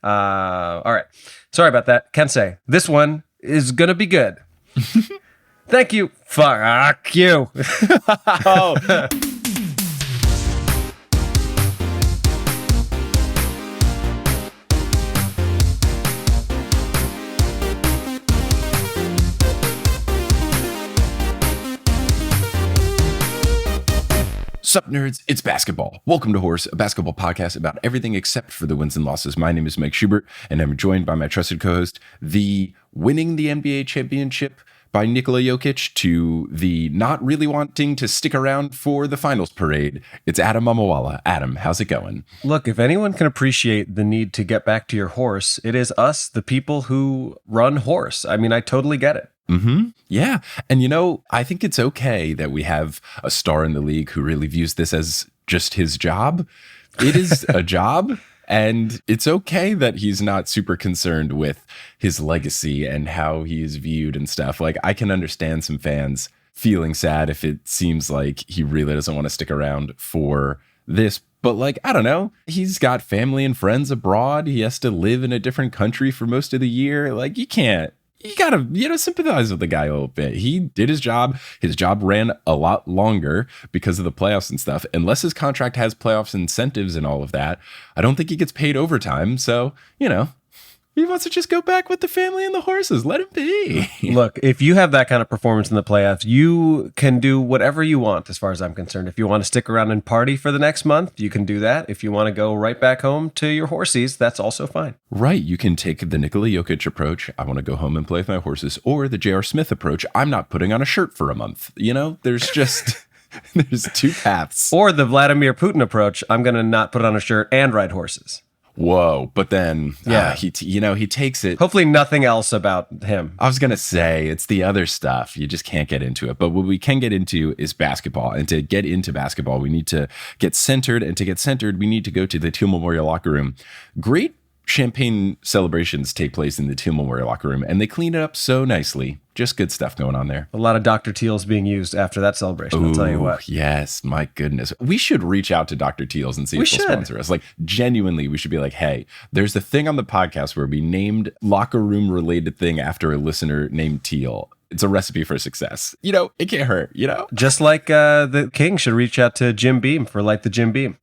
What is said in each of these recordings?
All right. Sorry about that. Can't say. This one is going to be good. Thank you. Fuck you. Oh. Sup, nerds? It's basketball. Welcome to Horse, a basketball podcast about everything except for the wins and losses. My name is Mike Schubert, and I'm joined by my trusted co-host, the winning the NBA championship by Nikola Jokić to the not really wanting to stick around for the finals parade. It's Adam Mamawala. Adam, how's it going? Look, if anyone can appreciate the need to get back to your horse, it is us, the people who run Horse. I mean, I totally get it. Mm-hmm. Yeah. And you know, I think it's okay that we have a star in the league who really views this as just his job. It is a job, and it's okay that he's not super concerned with his legacy and how he is viewed and stuff. Like, I can understand some fans feeling sad if it seems like he really doesn't want to stick around for this. But like, I don't know, he's got family and friends abroad. He has to live in a different country for most of the year. Like, you gotta, sympathize with the guy a little bit. He did his job. His job ran a lot longer because of the playoffs and stuff. Unless his contract has playoffs incentives and all of that, I don't think he gets paid overtime. So, he wants to just go back with the family and the horses. Let him be. Look, if you have that kind of performance in the playoffs, you can do whatever you want as far as I'm concerned. If you want to stick around and party for the next month, you can do that. If you want to go right back home to your Horsies, that's also fine. Right. You can take the Nikola Jokić approach. I want to go home and play with my horses. Or the J.R. Smith approach. I'm not putting on a shirt for a month. There's just... there's two paths. Or the Vladimir Putin approach. I'm going to not put on a shirt and ride horses. Whoa, but then he takes it. Hopefully nothing else about him. I was going to say it's the other stuff. You just can't get into it. But what we can get into is basketball. And to get into basketball, we need to get centered. And to get centered, we need to go to the Teal Memorial locker room. Great champagne celebrations take place in the Teal Memorial locker room, and they clean it up so nicely. Just good stuff going on there. A lot of Dr. Teals being used after that celebration, I'll tell you what. Yes, my goodness. We should reach out to Dr. Teals and see if they'll sponsor us. Like, genuinely, we should be like, hey, there's a thing on the podcast where we named locker room related thing after a listener named Teal. It's a recipe for success. It can't hurt, Just like the King should reach out to Jim Beam for Light the Jim Beam.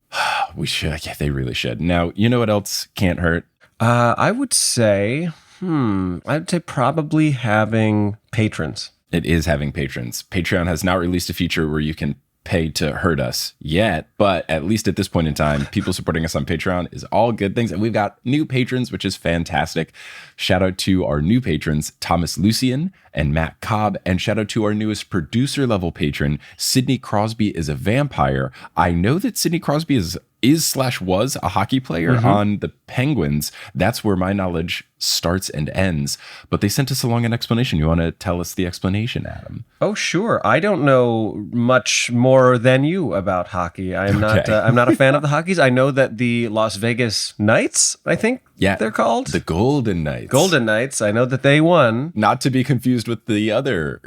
We should. Yeah, they really should. Now, you know what else can't hurt? I would say... I'd say probably having patrons. It is having patrons. Patreon has not released a feature where you can pay to hurt us yet, but at least at this point in time, people supporting us on Patreon is all good things. And we've got new patrons, which is fantastic. Shout out to our new patrons, Thomas Lucian and Matt Cobb. And shout out to our newest producer level patron, Sidney Crosby is a vampire. I know that Sidney Crosby is/was a hockey player on the Penguins. That's where my knowledge starts and ends. But they sent us along an explanation. You want to tell us the explanation, Adam? Oh, sure. I don't know much more than you about hockey. I'm not a fan of the Hockeys. I know that the Las Vegas Knights, I think they're called. The Golden Knights. Golden Knights. I know that they won. Not to be confused with the other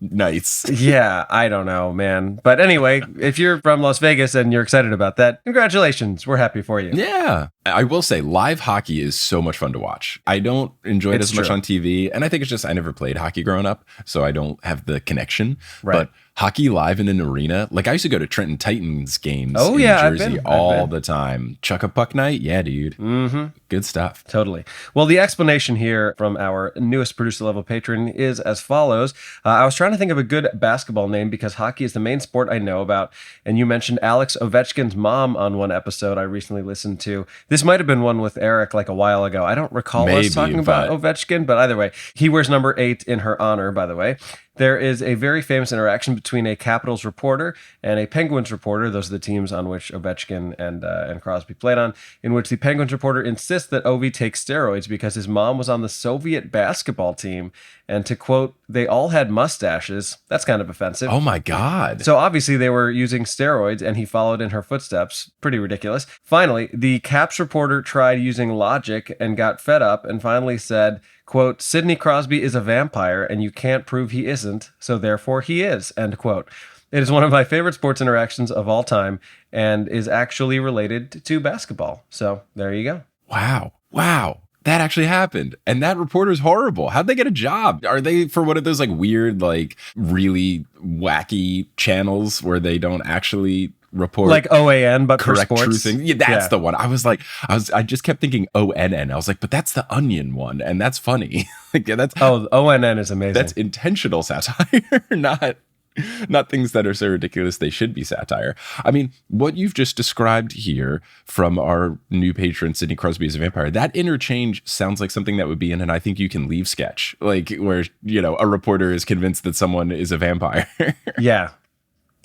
Knights. Yeah, I don't know, man. But anyway, if you're from Las Vegas and you're excited about that, congratulations. We're happy for you. Yeah. I will say live hockey is so much fun to watch. I don't enjoy it as much on TV. And I think it's just I never played hockey growing up, so I don't have the connection. Right. But hockey live in an arena, like I used to go to Trenton Titans games in Jersey all the time. Chuck a puck night? Yeah, dude. Mm-hmm. Good stuff. Totally. Well, the explanation here from our newest producer level patron is as follows. I was trying to think of a good basketball name because hockey is the main sport I know about. And you mentioned Alex Ovechkin's mom on one episode I recently listened to. This might have been one with Eric like a while ago. I don't recall us talking about Ovechkin, but either way, he wears number 8 in her honor, by the way. There is a very famous interaction between a Capitals reporter and a Penguins reporter. Those are the teams on which Ovechkin and Crosby played on, in which the Penguins reporter insists that Ovi takes steroids because his mom was on the Soviet basketball team. And to quote, they all had mustaches. That's kind of offensive. Oh my God. So obviously they were using steroids and he followed in her footsteps. Pretty ridiculous. Finally, the Caps reporter tried using logic and got fed up and finally said, quote, Sidney Crosby is a vampire and you can't prove he isn't, so therefore he is, end quote. It is one of my favorite sports interactions of all time and is actually related to basketball. So there you go. Wow. wow, that actually happened. And that reporter's horrible. How'd they get a job? Are they for one of those like weird, like really wacky channels where they don't actually report like OAN, but correct for sports? true things? Yeah, that's the one. I just kept thinking ONN. I was like, but that's the Onion one, and that's funny. Like, yeah, that's ONN is amazing. That's intentional satire, not things that are so ridiculous they should be satire. I mean, what you've just described here from our new patron, Sidney Crosby as a vampire, that interchange sounds like something that would be in an I Think You Can Leave sketch, like where, you know, a reporter is convinced that someone is a vampire. Yeah.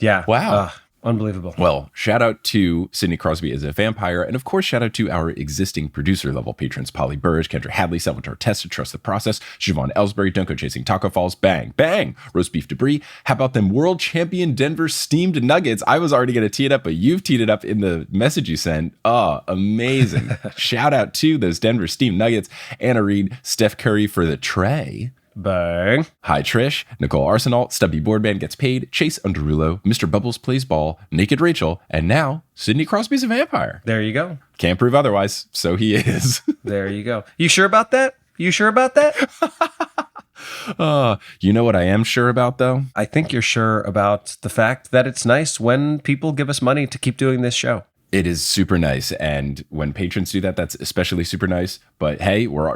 Wow. Unbelievable. Well, shout out to Sidney Crosby as a vampire. And of course, shout out to our existing producer level patrons, Polly Burridge, Kendra Hadley, Salvatore Testa, Trust the Process, Siobhan Ellsbury, Dunko Chasing Taco Falls, Bang, Bang, Roast Beef Debris. How about them world champion Denver steamed nuggets? I was already going to tee it up, but you've teed it up in the message you sent. Oh, amazing. Shout out to those Denver steamed nuggets. Anna Reed, Steph Curry for the tray. Bang. Hi, Trish. Nicole Arsenal, Stubby Boardman Gets Paid, Chase Underulo, Mr. Bubbles Plays Ball, Naked Rachel, and now Sidney Crosby's a vampire. There you go. Can't prove otherwise, so he is. There you go. You sure about that? You know what I am sure about, though? I think you're sure about the fact that it's nice when people give us money to keep doing this show. It is super nice. And when patrons do that, that's especially super nice. But hey, we're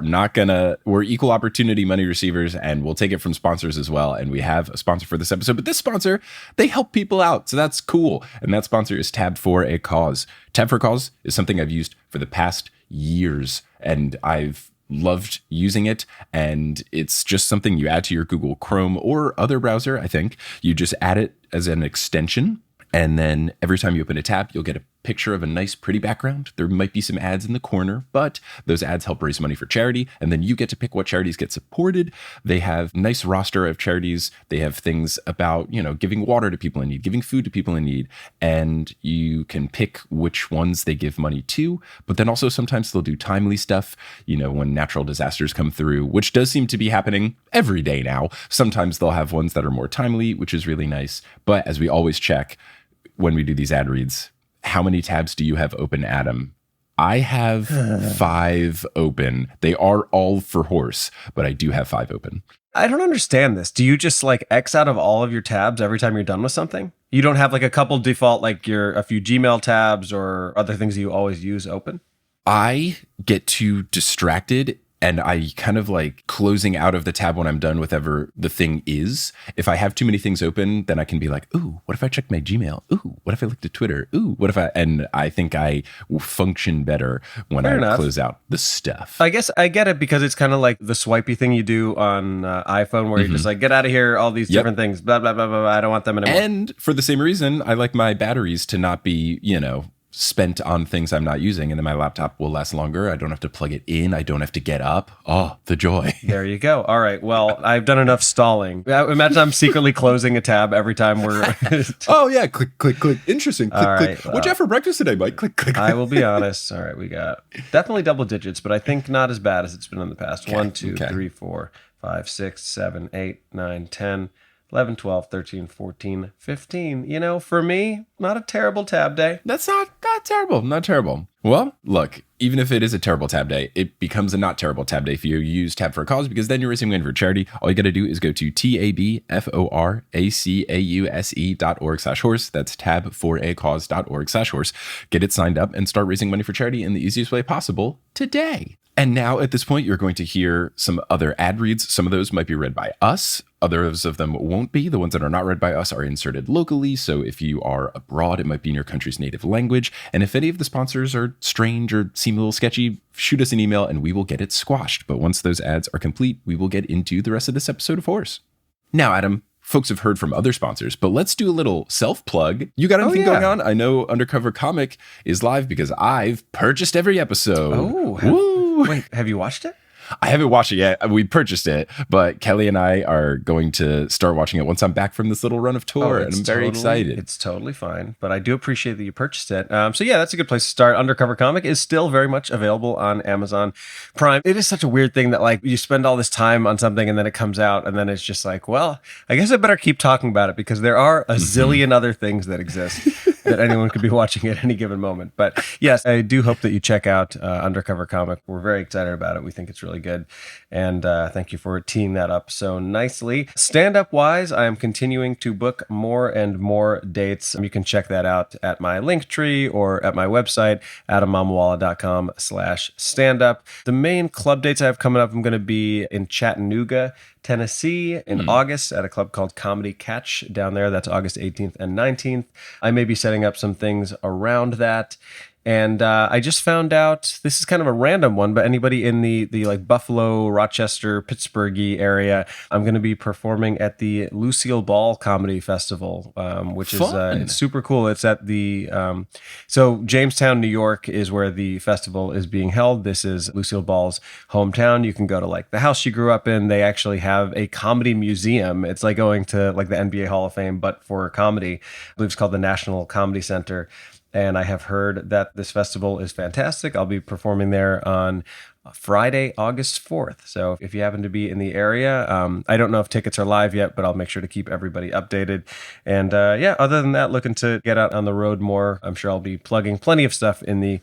equal opportunity money receivers, and we'll take it from sponsors as well. And we have a sponsor for this episode. But this sponsor, they help people out. So that's cool. And that sponsor is Tab for a Cause. Tab for a Cause is something I've used for the past years. And I've loved using it. And it's just something you add to your Google Chrome or other browser, I think. You just add it as an extension. And then every time you open a tab, you'll get a picture of a nice, pretty background. There might be some ads in the corner, but those ads help raise money for charity. And then you get to pick what charities get supported. They have a nice roster of charities. They have things about, you know, giving water to people in need, giving food to people in need. And you can pick which ones they give money to. But then also sometimes they'll do timely stuff, you know, when natural disasters come through, which does seem to be happening every day now. Sometimes they'll have ones that are more timely, which is really nice. But as we always check, when we do these ad reads, how many tabs do you have open, Adam? I have 5 open. They are all for horse, but I do have 5 open. I don't understand this. Do you just like X out of all of your tabs every time you're done with something? You don't have like a couple default, like a few Gmail tabs or other things that you always use open? I get too distracted, and I kind of like closing out of the tab when I'm done with whatever the thing is. If I have too many things open, then I can be like, ooh, what if I check my Gmail? Ooh, what if I looked at Twitter? Ooh, and I think I will function better when I close out the stuff. I guess I get it because it's kind of like the swipey thing you do on iPhone where you're just like, get out of here, all these different things, blah, blah, blah, blah, blah. I don't want them anymore. And for the same reason, I like my batteries to not be, you know, spent on things I'm not using, and then my laptop will last longer. I don't have to plug it in. I don't have to get up. Oh, the joy. There you go. All right. Well, I've done enough stalling. Imagine I'm secretly closing a tab every time we're... Oh, yeah. Click, click, click. Interesting. Click, right, click. What'd you have for breakfast today, Mike? Click, click. I will be honest. All right. We got definitely double digits, but I think not as bad as it's been in the past. Okay. 1, 2, 3, 4, 5, 6, 7, 8, 9, 10, 11, 12, 13, 14, 15. You know, for me, not a terrible tab day. That's not terrible. Not terrible. Well, look, even if it is a terrible tab day, it becomes a not terrible tab day if you use Tab for a Cause, because then you're raising money for charity. All you got to do is go to tabforacause.org/horse. That's tabforacause.org/horse. Get it signed up and start raising money for charity in the easiest way possible today. And now at this point, you're going to hear some other ad reads. Some of those might be read by us. Others of them won't be. The ones that are not read by us are inserted locally. So if you are abroad, it might be in your country's native language. And if any of the sponsors are strange or seem a little sketchy, shoot us an email and we will get it squashed. But once those ads are complete, we will get into the rest of this episode of Horse. Now, Adam, folks have heard from other sponsors, but let's do a little self-plug. You got anything going on? I know Undercover Comic is live because I've purchased every episode. Wait, have you watched it? I haven't watched it yet. We purchased it, but Kelly and I are going to start watching it once I'm back from this little run of tour, and I'm very excited. It's totally fine, but I do appreciate that you purchased it. So yeah, that's a good place to start. Undercover Comic is still very much available on Amazon Prime. It is such a weird thing that like you spend all this time on something and then it comes out and then it's just like, well, I guess I better keep talking about it because there are a zillion other things that exist. that anyone could be watching at any given moment. But yes, I do hope that you check out Undercover Comic. We're very excited about it. We think it's really good. And thank you for teeing that up so nicely. Stand-up wise, I am continuing to book more and more dates. You can check that out at my Linktree or at my website, adammamawala.com/standup. The main club dates I have coming up, I'm going to be in Chattanooga, Tennessee in August at a club called Comedy Catch down there. That's August 18th and 19th. I may be setting up some things around that. And I just found out, this is kind of a random one, but anybody in the like Buffalo, Rochester, Pittsburgh area, I'm going to be performing at the Lucille Ball Comedy Festival, which Fun. is it's super cool. It's at the, so Jamestown, New York is where the festival is being held. This is Lucille Ball's hometown. You can go to like the house she grew up in. They actually have a comedy museum. It's like going to like the NBA Hall of Fame, but for comedy. I believe it's called the National Comedy Center. And I have heard that this festival is fantastic. I'll be performing there on Friday, August 4th. So if you happen to be in the area, I don't know if tickets are live yet, but I'll make sure to keep everybody updated. And yeah, other than that, looking to get out on the road more. I'm sure I'll be plugging plenty of stuff in the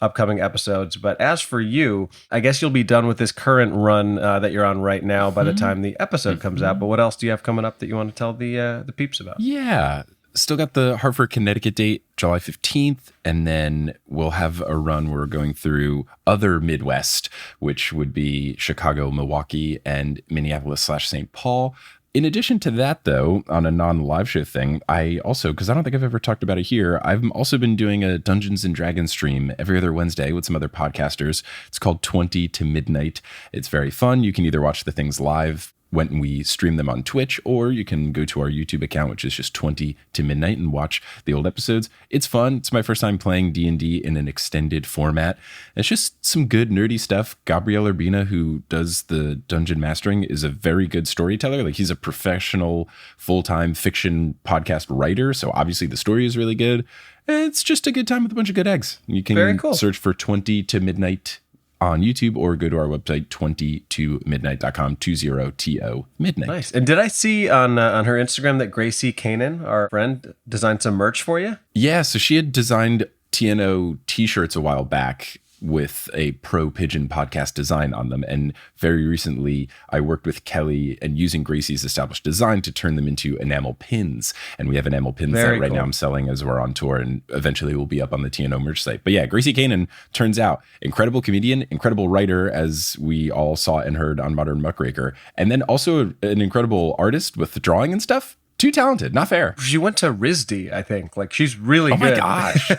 upcoming episodes. But as for you, I guess you'll be done with this current run that you're on right now by the time the episode comes out. But what else do you have coming up that you want to tell the peeps about? Yeah. Still got the Hartford, Connecticut date, July 15th. And then we'll have a run where we're going through other Midwest, which would be Chicago, Milwaukee, and Minneapolis/St. Paul. In addition to that, though, on a non-live show thing, I also, because I don't think I've ever talked about it here, I've also been doing a Dungeons & Dragons stream every other Wednesday with some other podcasters. It's called 20 to Midnight. It's very fun. You can either watch the things live when we stream them on Twitch, or you can go to our YouTube account, which is just 20 to Midnight, and watch the old episodes. It's fun. It's my first time playing D&D in an extended format. It's just some good nerdy stuff. Gabriel Urbina, who does the dungeon mastering, is a very good storyteller. Like, he's a professional full-time fiction podcast writer, so obviously the story is really good. It's just a good time with a bunch of good eggs. You can search for 20 to Midnight on YouTube, or go to our website, 20tomidnight.com, 20to midnight. Nice. And did I see on her Instagram that Gracie Kanan, our friend, designed some merch for you? Yeah, so she had designed TNO t-shirts a while back with a Pro Pigeon podcast design on them. And very recently, I worked with Kelly and using Gracie's established design to turn them into enamel pins. And we have enamel pins that right now I'm selling as we're on tour, and eventually will be up on the TNO merch site. But yeah, Gracie Kanan, turns out, incredible comedian, incredible writer, as we all saw and heard on Modern Muckraker. And then also an incredible artist with the drawing and stuff. Too talented, not fair. She went to RISD, I think. Like, she's really good. Oh my gosh.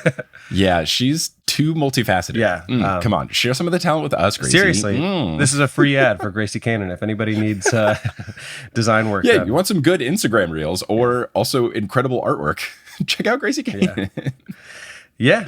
Yeah, she's too multifaceted. Yeah. Come on, share some of the talent with us, Gracie. Seriously, this is a free ad for Gracie Kanan. If anybody needs design work Yeah, done. you want some good Instagram reels or also incredible artwork, check out Gracie Kanan. Yeah.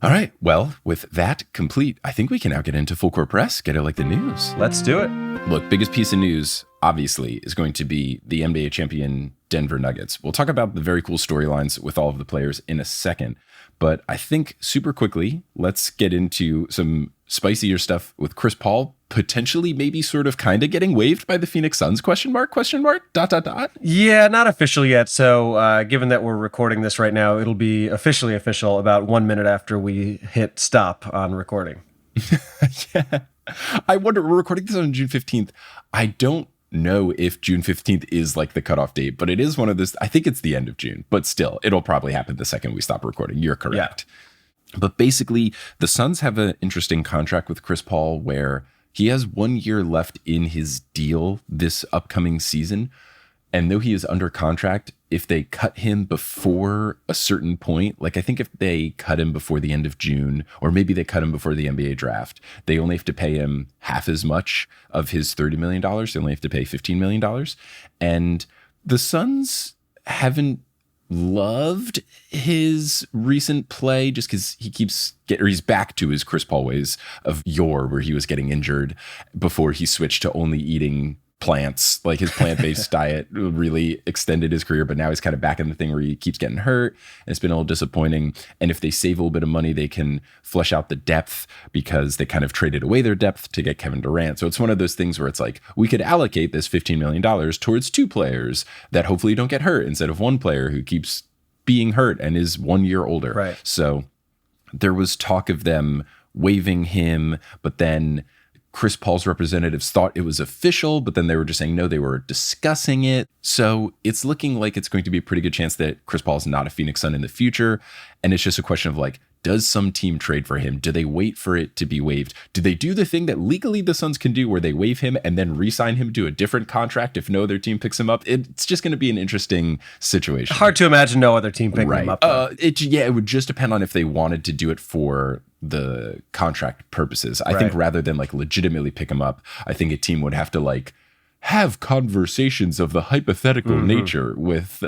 All right, well, with that complete, I think we can now get into Full Court Press, get it like the news. Let's do it. Look, biggest piece of news, obviously, is going to be the NBA champion Denver Nuggets. We'll talk about the very cool storylines with all of the players in a second. But I think super quickly, let's get into some spicier stuff with Chris Paul potentially maybe sort of kind of getting waived by the Phoenix Suns, ? Yeah, not official yet. So given that we're recording this right now, it'll be officially official about 1 minute after we hit stop on recording. Yeah. I wonder, we're recording this on June 15th. I don't know if June 15th is like the cutoff date, but it is one of those, I think it's the end of June, but still, it'll probably happen the second we stop recording. You're correct. Yeah. But basically, the Suns have an interesting contract with Chris Paul where he has 1 year left in his deal this upcoming season. And though he is under contract, if they cut him before a certain point, like I think if they cut him before the end of June, or maybe they cut him before the NBA draft, they only have to pay him half as much of his $30 million. They only have to pay $15 million. And the Suns haven't loved his recent play just because he's back to his Chris Paul ways of yore, where he was getting injured before he switched to only eating plants. Like, his plant-based diet really extended his career, but now he's kind of back in the thing where he keeps getting hurt, and it's been a little disappointing. And if they save a little bit of money, they can flesh out the depth, because they kind of traded away their depth to get Kevin Durant. So it's one of those things where it's like, we could allocate this $15 million towards two players that hopefully don't get hurt, instead of one player who keeps being hurt and is 1 year older. Right. So there was talk of them waiving him, but then Chris Paul's representatives thought it was official, but then they were just saying no, they were discussing it. So it's looking like it's going to be a pretty good chance that Chris Paul is not a Phoenix Sun in the future. And it's just a question of like, does some team trade for him? Do they wait for it to be waived? Do they do the thing that legally the Suns can do where they waive him and then re-sign him to a different contract if no other team picks him up? It's just going to be an interesting situation. Hard to imagine no other team picking him up. It would just depend on if they wanted to do it for the contract purposes. I think rather than like legitimately pick him up, I think a team would have to like have conversations of the hypothetical nature with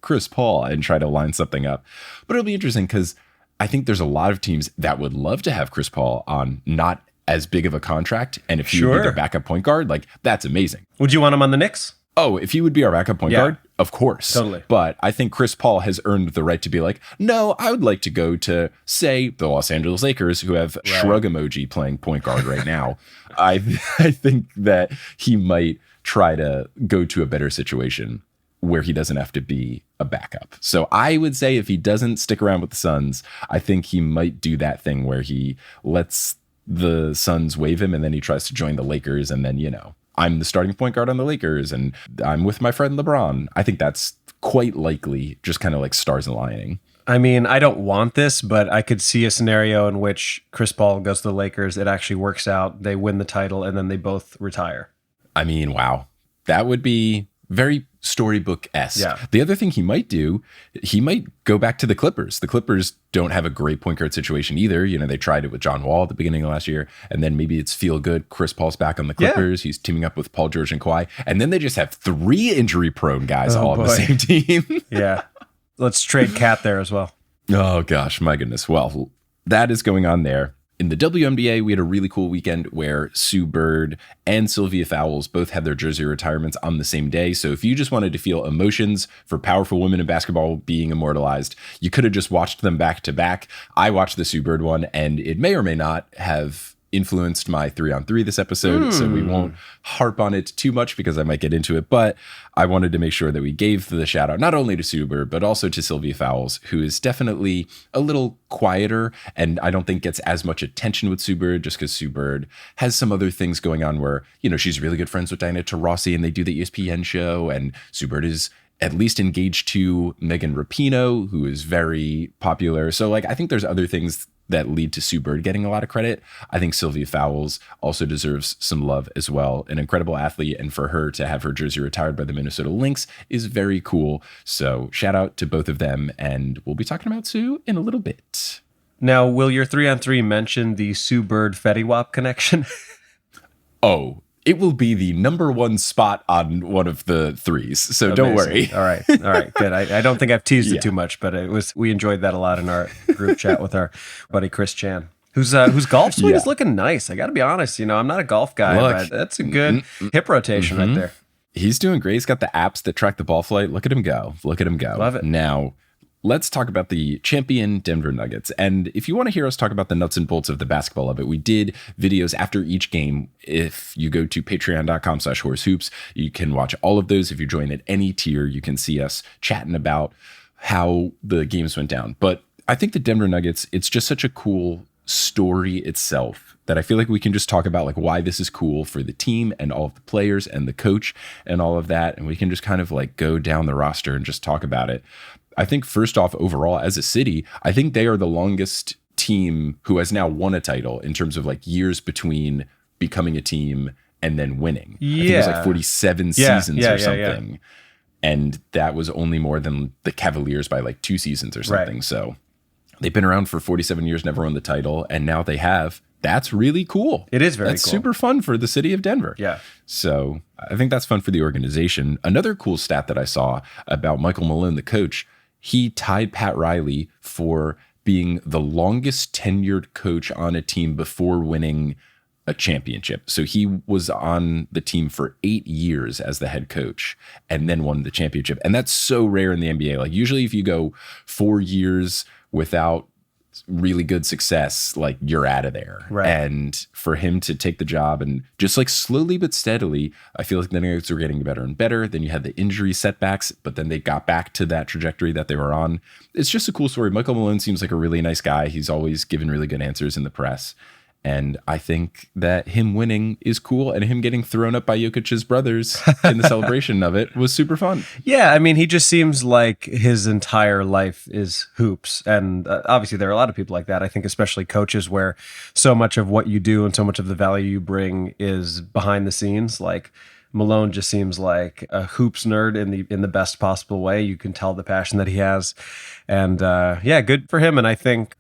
Chris Paul and try to line something up. But it'll be interesting because I think there's a lot of teams that would love to have Chris Paul on not as big of a contract. And if he would be their backup point guard, like that's amazing. Would you want him on the Knicks? Oh, if he would be our backup point guard, of course. Totally. But I think Chris Paul has earned the right to be like, no, I would like to go to, say, the Los Angeles Lakers, who have Shrug Emoji playing point guard right now. I think that he might try to go to a better situation where he doesn't have to be a backup. So I would say if he doesn't stick around with the Suns, I think he might do that thing where he lets the Suns waive him and then he tries to join the Lakers and then, you know, I'm the starting point guard on the Lakers and I'm with my friend LeBron. I think that's quite likely, just kind of like stars aligning. I mean, I don't want this, but I could see a scenario in which Chris Paul goes to the Lakers. It actually works out. They win the title and then they both retire. I mean, wow. That would be very storybook-esque. Yeah. The other thing he might do, he might go back to the Clippers. The Clippers don't have a great point guard situation either. You know, they tried it with John Wall at the beginning of last year, and then maybe it's feel good. Chris Paul's back on the Clippers. He's teaming up with Paul George and Kawhi, and then they just have 3 injury-prone guys all on the same team. Yeah. Let's trade Cat there as well. Oh, gosh, my goodness. Well, that is going on there. In the WNBA, we had a really cool weekend where Sue Bird and Sylvia Fowles both had their jersey retirements on the same day. So if you just wanted to feel emotions for powerful women in basketball being immortalized, you could have just watched them back to back. I watched the Sue Bird one, and it may or may not have influenced my 3-on-3 this episode, so we won't harp on it too much because I might get into it, but I wanted to make sure that we gave the shout out not only to Sue Bird, but also to Sylvia Fowles, who is definitely a little quieter and I don't think gets as much attention with Sue Bird just because Sue Bird has some other things going on where, you know, she's really good friends with Diana Taurasi and they do the ESPN show, and Sue Bird is at least engaged to Megan Rapinoe, who is very popular. So like, I think there's other things that lead to Sue Bird getting a lot of credit. I think Sylvia Fowles also deserves some love as well. An incredible athlete, and for her to have her jersey retired by the Minnesota Lynx is very cool. So shout out to both of them, and we'll be talking about Sue in a little bit. Now, will your 3-on-3 mention the Sue Bird Fetty Wap connection? Oh, it will be the number 1 spot on one of the 3s, so don't worry. All right, good. I don't think I've teased it too much, but we enjoyed that a lot in our group chat with our buddy Chris Chan, whose golf swing is looking nice. I got to be honest, you know, I'm not a golf guy, but that's a good hip rotation right there. He's doing great. He's got the apps that track the ball flight. Look at him go. Love it. Now, let's talk about the champion Denver Nuggets. And if you want to hear us talk about the nuts and bolts of the basketball of it, we did videos after each game. If you go to patreon.com/horsehoops, you can watch all of those. If you join at any tier, you can see us chatting about how the games went down. But I think the Denver Nuggets, it's just such a cool story itself that I feel like we can just talk about like why this is cool for the team and all of the players and the coach and all of that. And we can just kind of like go down the roster and just talk about it. I think first off, overall, as a city, I think they are the longest team who has now won a title in terms of like years between becoming a team and then winning. I think it was like 47 seasons or something. And that was only more than the Cavaliers by like 2 seasons or something. Right. So they've been around for 47 years, never won the title, and now they have. That's really cool. It is very cool. That's super fun for the city of Denver. Yeah. So I think that's fun for the organization. Another cool stat that I saw about Michael Malone, the coach, he tied Pat Riley for being the longest tenured coach on a team before winning a championship. So he was on the team for 8 years as the head coach and then won the championship. And that's so rare in the NBA. Like usually if you go 4 years without really good success, like you're out of there. Right. And for him to take the job and just like slowly but steadily, I feel like the Nuggets were getting better and better. Then you had the injury setbacks, but then they got back to that trajectory that they were on. It's just a cool story. Michael Malone seems like a really nice guy. He's always given really good answers in the press. And I think that him winning is cool, and him getting thrown up by Jokic's brothers in the celebration of it was super fun. Yeah, I mean, he just seems like his entire life is hoops. And obviously there are a lot of people like that. I think especially coaches, where so much of what you do and so much of the value you bring is behind the scenes. Like Malone just seems like a hoops nerd in the best possible way. You can tell the passion that he has. And yeah, good for him. And I think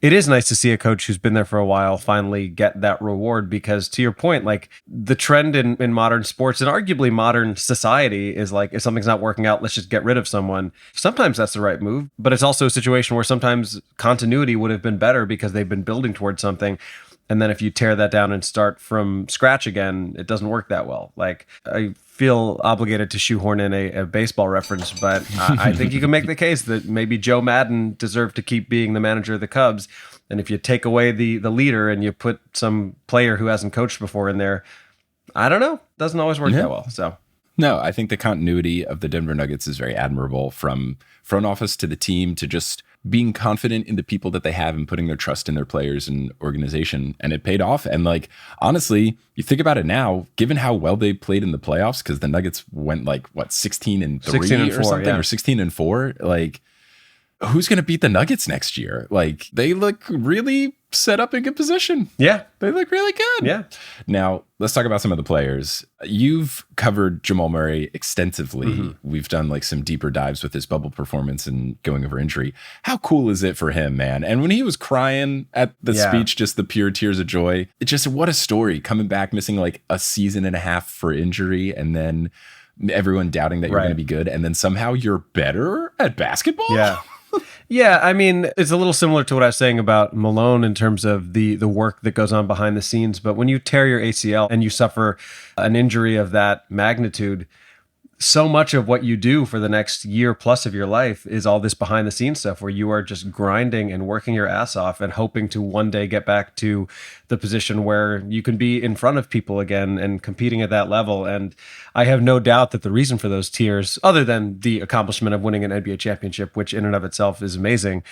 it is nice to see a coach who's been there for a while finally get that reward, because to your point, like the trend in modern sports and arguably modern society is like, if something's not working out, let's just get rid of someone. Sometimes that's the right move, but it's also a situation where sometimes continuity would have been better because they've been building towards something. And then if you tear that down and start from scratch again, it doesn't work that well. Like, I feel obligated to shoehorn in a baseball reference, but I think you can make the case that maybe Joe Madden deserved to keep being the manager of the Cubs. And if you take away the leader and you put some player who hasn't coached before in there, I don't know, doesn't always work that well. So no, I think the continuity of the Denver Nuggets is very admirable, from front office to the team to just being confident in the people that they have and putting their trust in their players and organization. And it paid off. And like, honestly, you think about it now, given how well they played in the playoffs, because the Nuggets went like, what, 16-3 or something, yeah. Or 16-4, like, who's going to beat the Nuggets next year? Like, they look really set up in good position. Yeah. They look really good. Yeah. Now, let's talk about some of the players. You've covered Jamal Murray extensively. Mm-hmm. We've done like some deeper dives with his bubble performance and going over injury. How cool is it for him, man? And when he was crying at the speech, just the pure tears of joy, it just, what a story, coming back, missing like a season and a half for injury, and then everyone doubting that you're going to be good. And then somehow you're better at basketball. Yeah. Yeah, I mean, it's a little similar to what I was saying about Malone in terms of the work that goes on behind the scenes. But when you tear your ACL and you suffer an injury of that magnitude, so much of what you do for the next year plus of your life is all this behind the scenes stuff where you are just grinding and working your ass off and hoping to one day get back to the position where you can be in front of people again and competing at that level. And I have no doubt that the reason for those tears, other than the accomplishment of winning an NBA championship, which in and of itself is amazing,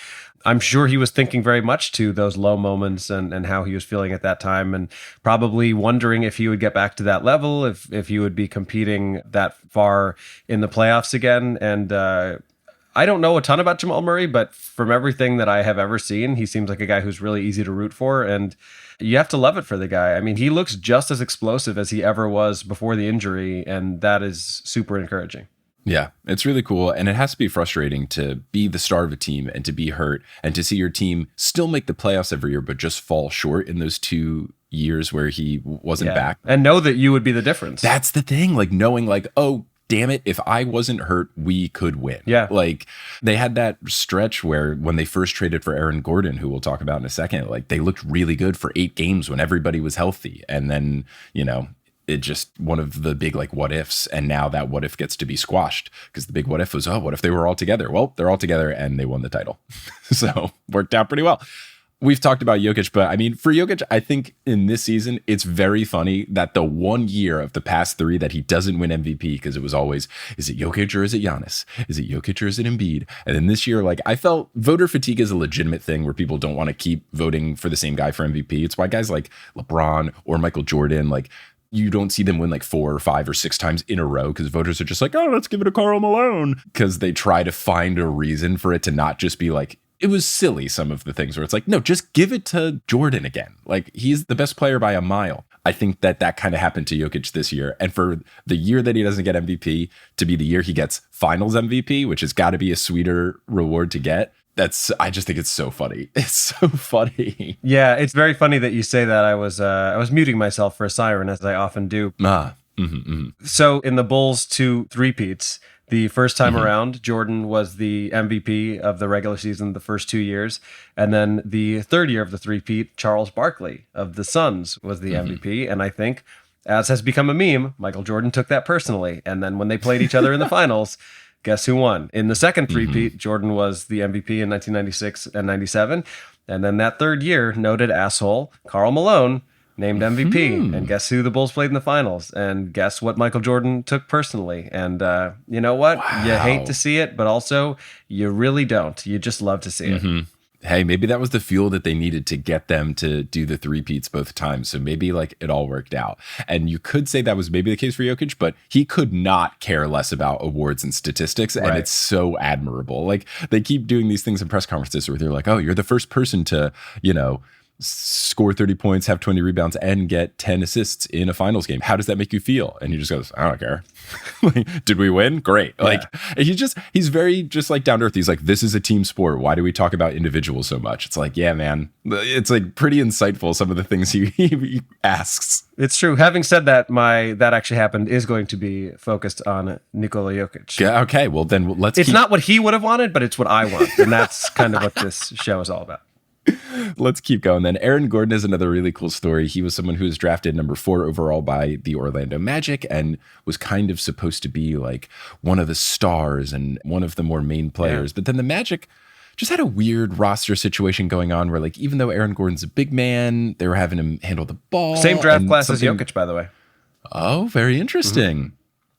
I'm sure he was thinking very much to those low moments and how he was feeling at that time, and probably wondering if he would get back to that level, if he would be competing that far in the playoffs again. And I don't know a ton about Jamal Murray, but from everything that I have ever seen, he seems like a guy who's really easy to root for, and you have to love it for the guy. I mean, he looks just as explosive as he ever was before the injury, and that is super encouraging. Yeah, it's really cool. And it has to be frustrating to be the star of a team and to be hurt and to see your team still make the playoffs every year, but just fall short in those 2 years where he wasn't back. And know that you would be the difference. That's the thing. Like knowing like, oh, damn it, if I wasn't hurt, we could win. Yeah. Like they had that stretch where when they first traded for Aaron Gordon, who we'll talk about in a second, like they looked really good for 8 games when everybody was healthy. And then, you know, it just one of the big like what ifs, and now that what if gets to be squashed because the big what if was, oh, what if they were all together? Well, they're all together and they won the title. So worked out pretty well. We've talked about Jokić, but I mean, for Jokić, I think in this season, it's very funny that the 1 year of the past 3 that he doesn't win MVP, because it was always, is it Jokić or is it Giannis? Is it Jokić or is it Embiid? And then this year, like I felt voter fatigue is a legitimate thing where people don't want to keep voting for the same guy for MVP. It's why guys like LeBron or Michael Jordan, like you don't see them win like 4 or 5 or 6 times in a row because voters are just like, oh, let's give it to Karl Malone, because they try to find a reason for it to not just be like, it was silly, some of the things where it's like, no, just give it to Jordan again. Like he's the best player by a mile. I think that kind of happened to Jokić this year. And for the year that he doesn't get MVP to be the year he gets finals MVP, which has got to be a sweeter reward to get. I just think it's so funny. It's so funny. Yeah, it's very funny that you say that. I was muting myself for a siren, as I often do. So in the Bulls 2 three-peats, the first time around, Jordan was the MVP of the regular season the first 2 years. And then the third year of the three-peat, Charles Barkley of the Suns was the MVP. And I think, as has become a meme, Michael Jordan took that personally. And then when they played each other in the finals, Guess who won? In the second three-peat, Jordan was the MVP in 1996 and 97. And then that third year, noted asshole, Karl Malone, named MVP. And guess who the Bulls played in the finals? And guess what Michael Jordan took personally? And you know what? Wow. You hate to see it, but also you really don't. You just love to see it. Hey, maybe that was the fuel that they needed to get them to do the three-peats both times. So maybe like it all worked out. And you could say that was maybe the case for Jokić, but he could not care less about awards and statistics. And it's so admirable. Like they keep doing these things in press conferences where they're like, oh, you're the first person to, you know, score 30 points, have 20 rebounds, and get 10 assists in a finals game. How does that make you feel? And he just goes, I don't care. Like, did we win? Great. Yeah. Like he's very just like down to earth. He's like, this is a team sport. Why do we talk about individuals so much? It's like, yeah, man, it's like pretty insightful. Some of the things he asks. It's true. Having said that, that actually happened is going to be focused on Nikola Jokić. Yeah. Okay. Well, then It's not what he would have wanted, but it's what I want. And that's kind of what this show is all about. Let's keep going then. Errand Gordon is another really cool story. He was someone who was drafted number 4 overall by the Orlando Magic and was kind of supposed to be like one of the stars and one of the more main players. Yeah. But then the Magic just had a weird roster situation going on where like, even though Errand Gordon's a big man, they were having him handle the ball. Same draft class as Jokić, by the way. Oh, very interesting.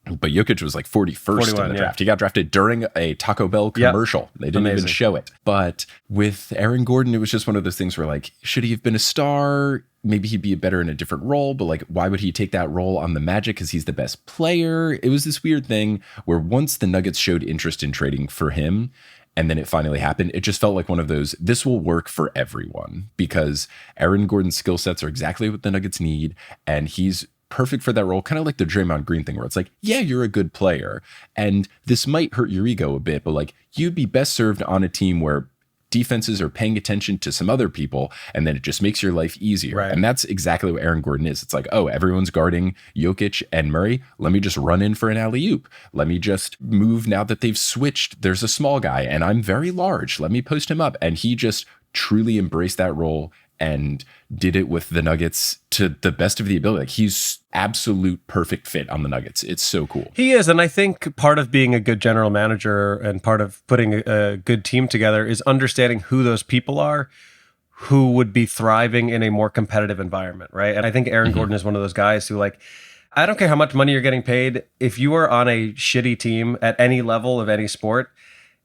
But Jokić was like 41st in the draft. He got drafted during a Taco Bell commercial. Yep. They didn't even show it. But with Errand Gordon, it was just one of those things where like, should he have been a star? Maybe he'd be better in a different role, but like, why would he take that role on the Magic? Because he's the best player. It was this weird thing where once the Nuggets showed interest in trading for him, and then it finally happened, it just felt like one of those, this will work for everyone because Errand Gordon's skill sets are exactly what the Nuggets need. And he's perfect for that role, kind of like the Draymond Green thing where it's like, yeah, you're a good player and this might hurt your ego a bit, but like you'd be best served on a team where defenses are paying attention to some other people and then it just makes your life easier. Right. And that's exactly what Errand Gordon is. It's like, oh, everyone's guarding Jokić and Murray. Let me just run in for an alley-oop. Let me just move now that they've switched. There's a small guy and I'm very large. Let me post him up. And he just truly embraced that role and did it with the Nuggets to the best of the ability. Like he's absolute perfect fit on the Nuggets. It's so cool. He is. And I think part of being a good general manager and part of putting a good team together is understanding who those people are who would be thriving in a more competitive environment, right? And I think Errand Gordon is one of those guys who like, I don't care how much money you're getting paid. If you are on a shitty team at any level of any sport,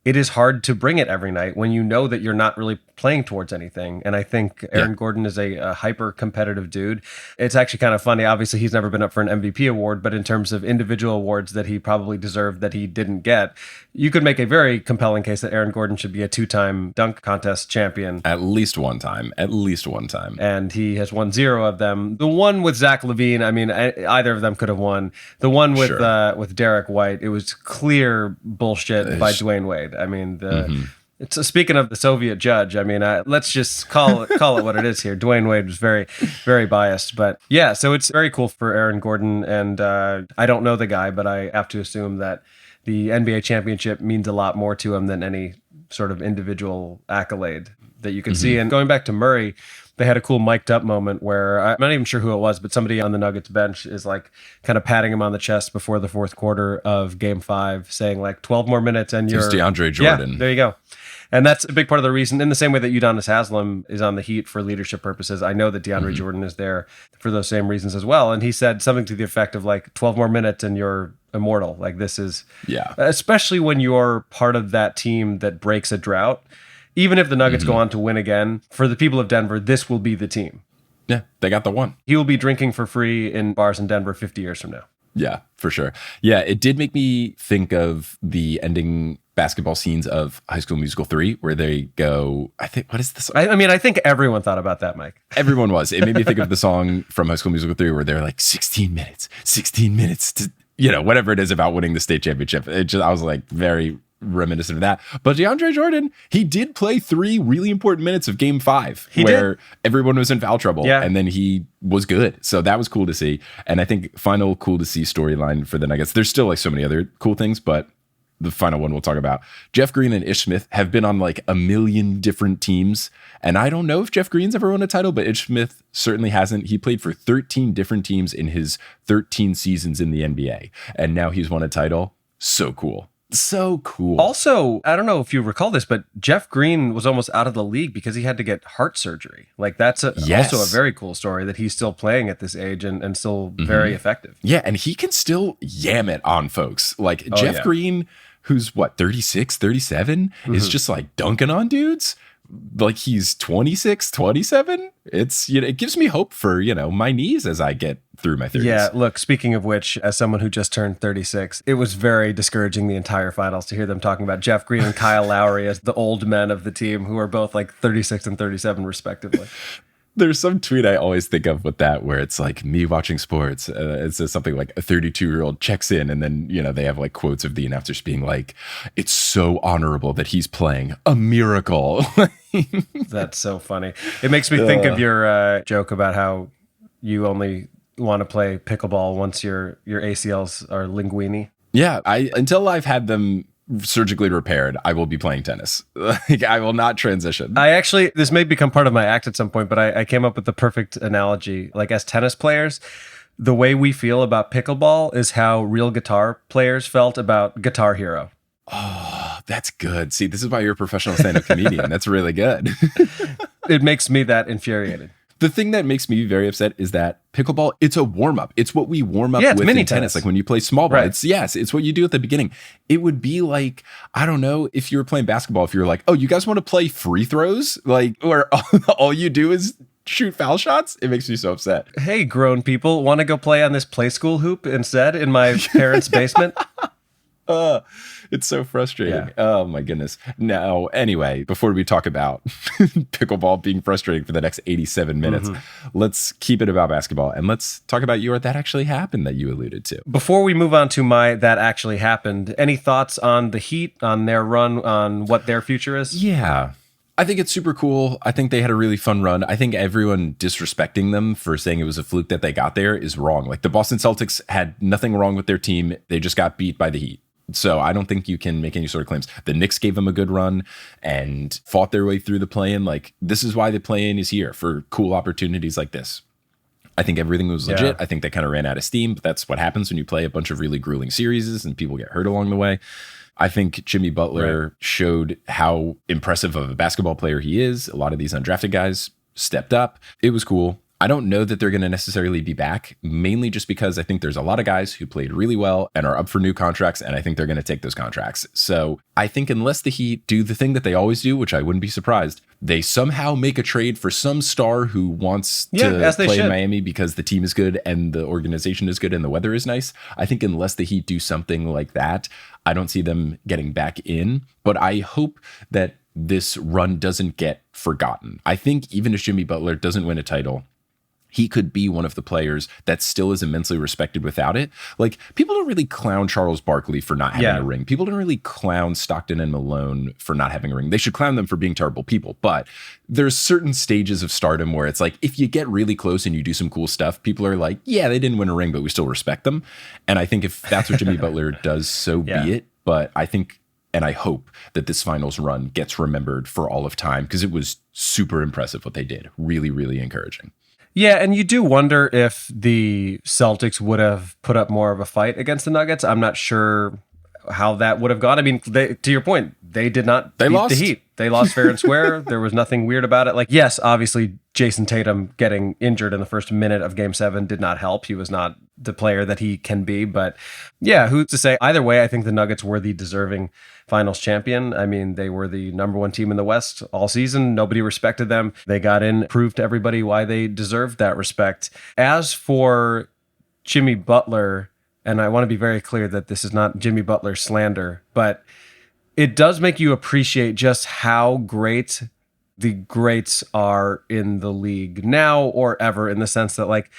it is hard to bring it every night when you know that you're not really playing towards anything. And I think Errand Gordon is a hyper-competitive dude. It's actually kind of funny. Obviously, he's never been up for an MVP award, but in terms of individual awards that he probably deserved that he didn't get, you could make a very compelling case that Errand Gordon should be a 2-time dunk contest champion. At least one time. And he has won 0 of them. The one with Zach LaVine, I mean, either of them could have won. The one with Derek White, it was clear bullshit by Dwayne Wade. I mean, it's speaking of the Soviet judge. I mean, let's just call it what it is here. Dwayne Wade was very, very biased, but yeah. So it's very cool for Errand Gordon, and I don't know the guy, but I have to assume that the NBA championship means a lot more to him than any sort of individual accolade that you can see. And going back to Murray, they had a cool mic'd up moment where I'm not even sure who it was, but somebody on the Nuggets bench is like kind of patting him on the chest before the fourth quarter of Game 5, saying like 12 more minutes and you're DeAndre Jordan. Yeah, there you go. And that's a big part of the reason, in the same way that Udonis Haslem is on the Heat for leadership purposes. I know that DeAndre Jordan is there for those same reasons as well. And he said something to the effect of like 12 more minutes and you're immortal. Like this is, especially when you're part of that team that breaks a drought. Even if the Nuggets go on to win again, for the people of Denver, this will be the team. Yeah, they got the one. He will be drinking for free in bars in Denver 50 years from now. Yeah, for sure. Yeah, it did make me think of the ending basketball scenes of High School Musical 3, where they go, I think, what is this? I mean, I think everyone thought about that, Mike. Everyone was. It made me think of the song from High School Musical 3, where they're like, 16 minutes to, you know, whatever it is about winning the state championship. I was like very reminiscent of that. But DeAndre Jordan, he did play 3 really important minutes of Game 5 where everyone was in foul trouble and then he was good. So that was cool to see. And I think final cool to see storyline for the Nuggets. There's still like so many other cool things, but the final one we'll talk about. Jeff Green and Ish Smith have been on like a million different teams. And I don't know if Jeff Green's ever won a title, but Ish Smith certainly hasn't. He played for 13 different teams in his 13 seasons in the NBA. And now he's won a title. So cool. So cool. Also, I don't know if you recall this, but Jeff Green was almost out of the league because he had to get heart surgery. Like that's also a very cool story that he's still playing at this age and still very effective. Yeah, and he can still yam it on folks. Like Jeff Green, who's what, 36, 37, is just like dunking on dudes. Like he's 26, 27. It's, it gives me hope for, my knees as I get through my 30s. Yeah, look, speaking of which, as someone who just turned 36, it was very discouraging the entire finals to hear them talking about Jeff Green and Kyle Lowry as the old men of the team who are both like 36 and 37 respectively. There's some tweet I always think of with that where it's like me watching sports. It says something like a 32-year-old checks in and then, they have like quotes of the announcers being like, it's so honorable that he's playing a miracle. That's so funny. It makes me think of your joke about how you only want to play pickleball once your ACLs are linguini. Yeah, until I've had them surgically repaired, I will be playing tennis. Like, I will not transition. This may become part of my act at some point, but I came up with the perfect analogy. Like as tennis players, the way we feel about pickleball is how real guitar players felt about Guitar Hero. Oh, that's good. See, this is why you're a professional stand-up comedian. That's really good. It makes me that infuriated. The thing that makes me very upset is that pickleball, it's a warm-up. It's what we warm up with mini in tennis. Like when you play small ball, right. It's what you do at the beginning. It would be like, I don't know, if you were playing basketball, if you were like, oh, you guys want to play free throws? Like, where all you do is shoot foul shots? It makes me so upset. Hey, grown people, want to go play on this Playschool hoop instead in my parents' basement? It's so frustrating. Yeah. Oh my goodness. Now, anyway, before we talk about pickleball being frustrating for the next 87 minutes, let's keep it about basketball and let's talk about your That Actually Happened that you alluded to. Before we move on to my That Actually Happened, any thoughts on the Heat, on their run, on what their future is? Yeah. I think it's super cool. I think they had a really fun run. I think everyone disrespecting them for saying it was a fluke that they got there is wrong. Like the Boston Celtics had nothing wrong with their team. They just got beat by the Heat. So I don't think you can make any sort of claims. The Knicks gave them a good run and fought their way through the play-in. Like, this is why the play-in is here, for cool opportunities like this. I think everything was legit. I think they kind of ran out of steam, but that's what happens when you play a bunch of really grueling series and people get hurt along the way. I think Jimmy Butler showed how impressive of a basketball player he is. A lot of these undrafted guys stepped up. It was cool. I don't know that they're going to necessarily be back, mainly just because I think there's a lot of guys who played really well and are up for new contracts, and I think they're going to take those contracts. So I think unless the Heat do the thing that they always do, which I wouldn't be surprised, they somehow make a trade for some star who wants to play in Miami because the team is good and the organization is good and the weather is nice. I think unless the Heat do something like that, I don't see them getting back in. But I hope that this run doesn't get forgotten. I think even if Jimmy Butler doesn't win a title, he could be one of the players that still is immensely respected without it. Like, people don't really clown Charles Barkley for not having a ring. People don't really clown Stockton and Malone for not having a ring. They should clown them for being terrible people. But there's certain stages of stardom where it's like, if you get really close and you do some cool stuff, people are like, yeah, they didn't win a ring, but we still respect them. And I think if that's what Jimmy Butler does, so be it. But I think, and I hope that this finals run gets remembered for all of time, because it was super impressive what they did. Really, really encouraging. Yeah, and you do wonder if the Celtics would have put up more of a fight against the Nuggets. I'm not sure how that would have gone. I mean, to your point, they did not beat the Heat. They lost fair and square. There was nothing weird about it. Like, yes, obviously, Jason Tatum getting injured in the first minute of Game 7 did not help. He was not the player that he can be. But yeah, who's to say? Either way, I think the Nuggets were the deserving finals champion. I mean, they were the number one team in the West all season. Nobody respected them. They got in, proved to everybody why they deserved that respect. As for Jimmy Butler, and I want to be very clear that this is not Jimmy Butler slander, but it does make you appreciate just how great the greats are in the league now or ever, in the sense that, like,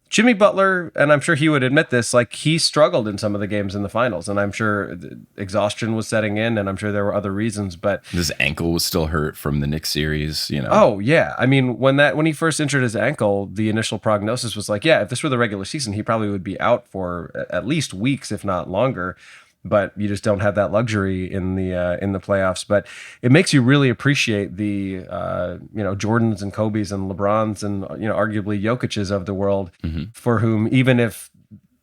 Jimmy Butler, and I'm sure he would admit this, like, he struggled in some of the games in the finals, and I'm sure exhaustion was setting in, and I'm sure there were other reasons, but his ankle was still hurt from the Knicks series, you know. Oh yeah, I mean, when he first injured his ankle, the initial prognosis was like, yeah, if this were the regular season, he probably would be out for at least weeks, if not longer. But you just don't have that luxury in the playoffs. But it makes you really appreciate the Jordans and Kobe's and LeBrons and arguably Jokic's of the world, for whom, even if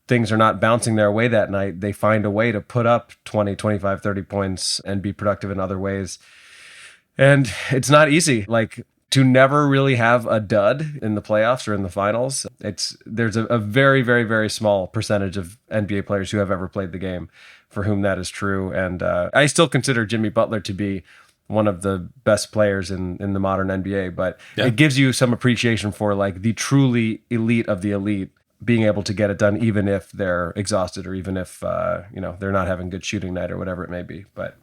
things are not bouncing their way that night, they find a way to put up 20, 25, 30 points and be productive in other ways. And it's not easy. Like, to never really have a dud in the playoffs or in the finals, there's a very, very, very small percentage of NBA players who have ever played the game for whom that is true. And I still consider Jimmy Butler to be one of the best players in the modern NBA, but it gives you some appreciation for like the truly elite of the elite being able to get it done, even if they're exhausted or even if they're not having good shooting night or whatever it may be. But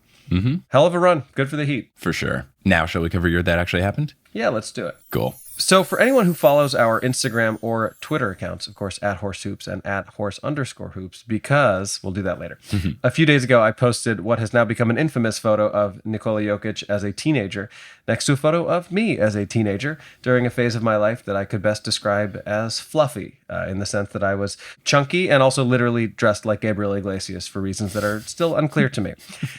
hell of a run. Good for the Heat. For sure. Now, shall we cover your That Actually Happened? Yeah, let's do it. Cool. So for anyone who follows our Instagram or Twitter accounts, of course, at @horsehoops and @horse_hoops, because we'll do that later. A few days ago, I posted what has now become an infamous photo of Nikola Jokić as a teenager next to a photo of me as a teenager during a phase of my life that I could best describe as fluffy, in the sense that I was chunky and also literally dressed like Gabriel Iglesias for reasons that are still unclear to me.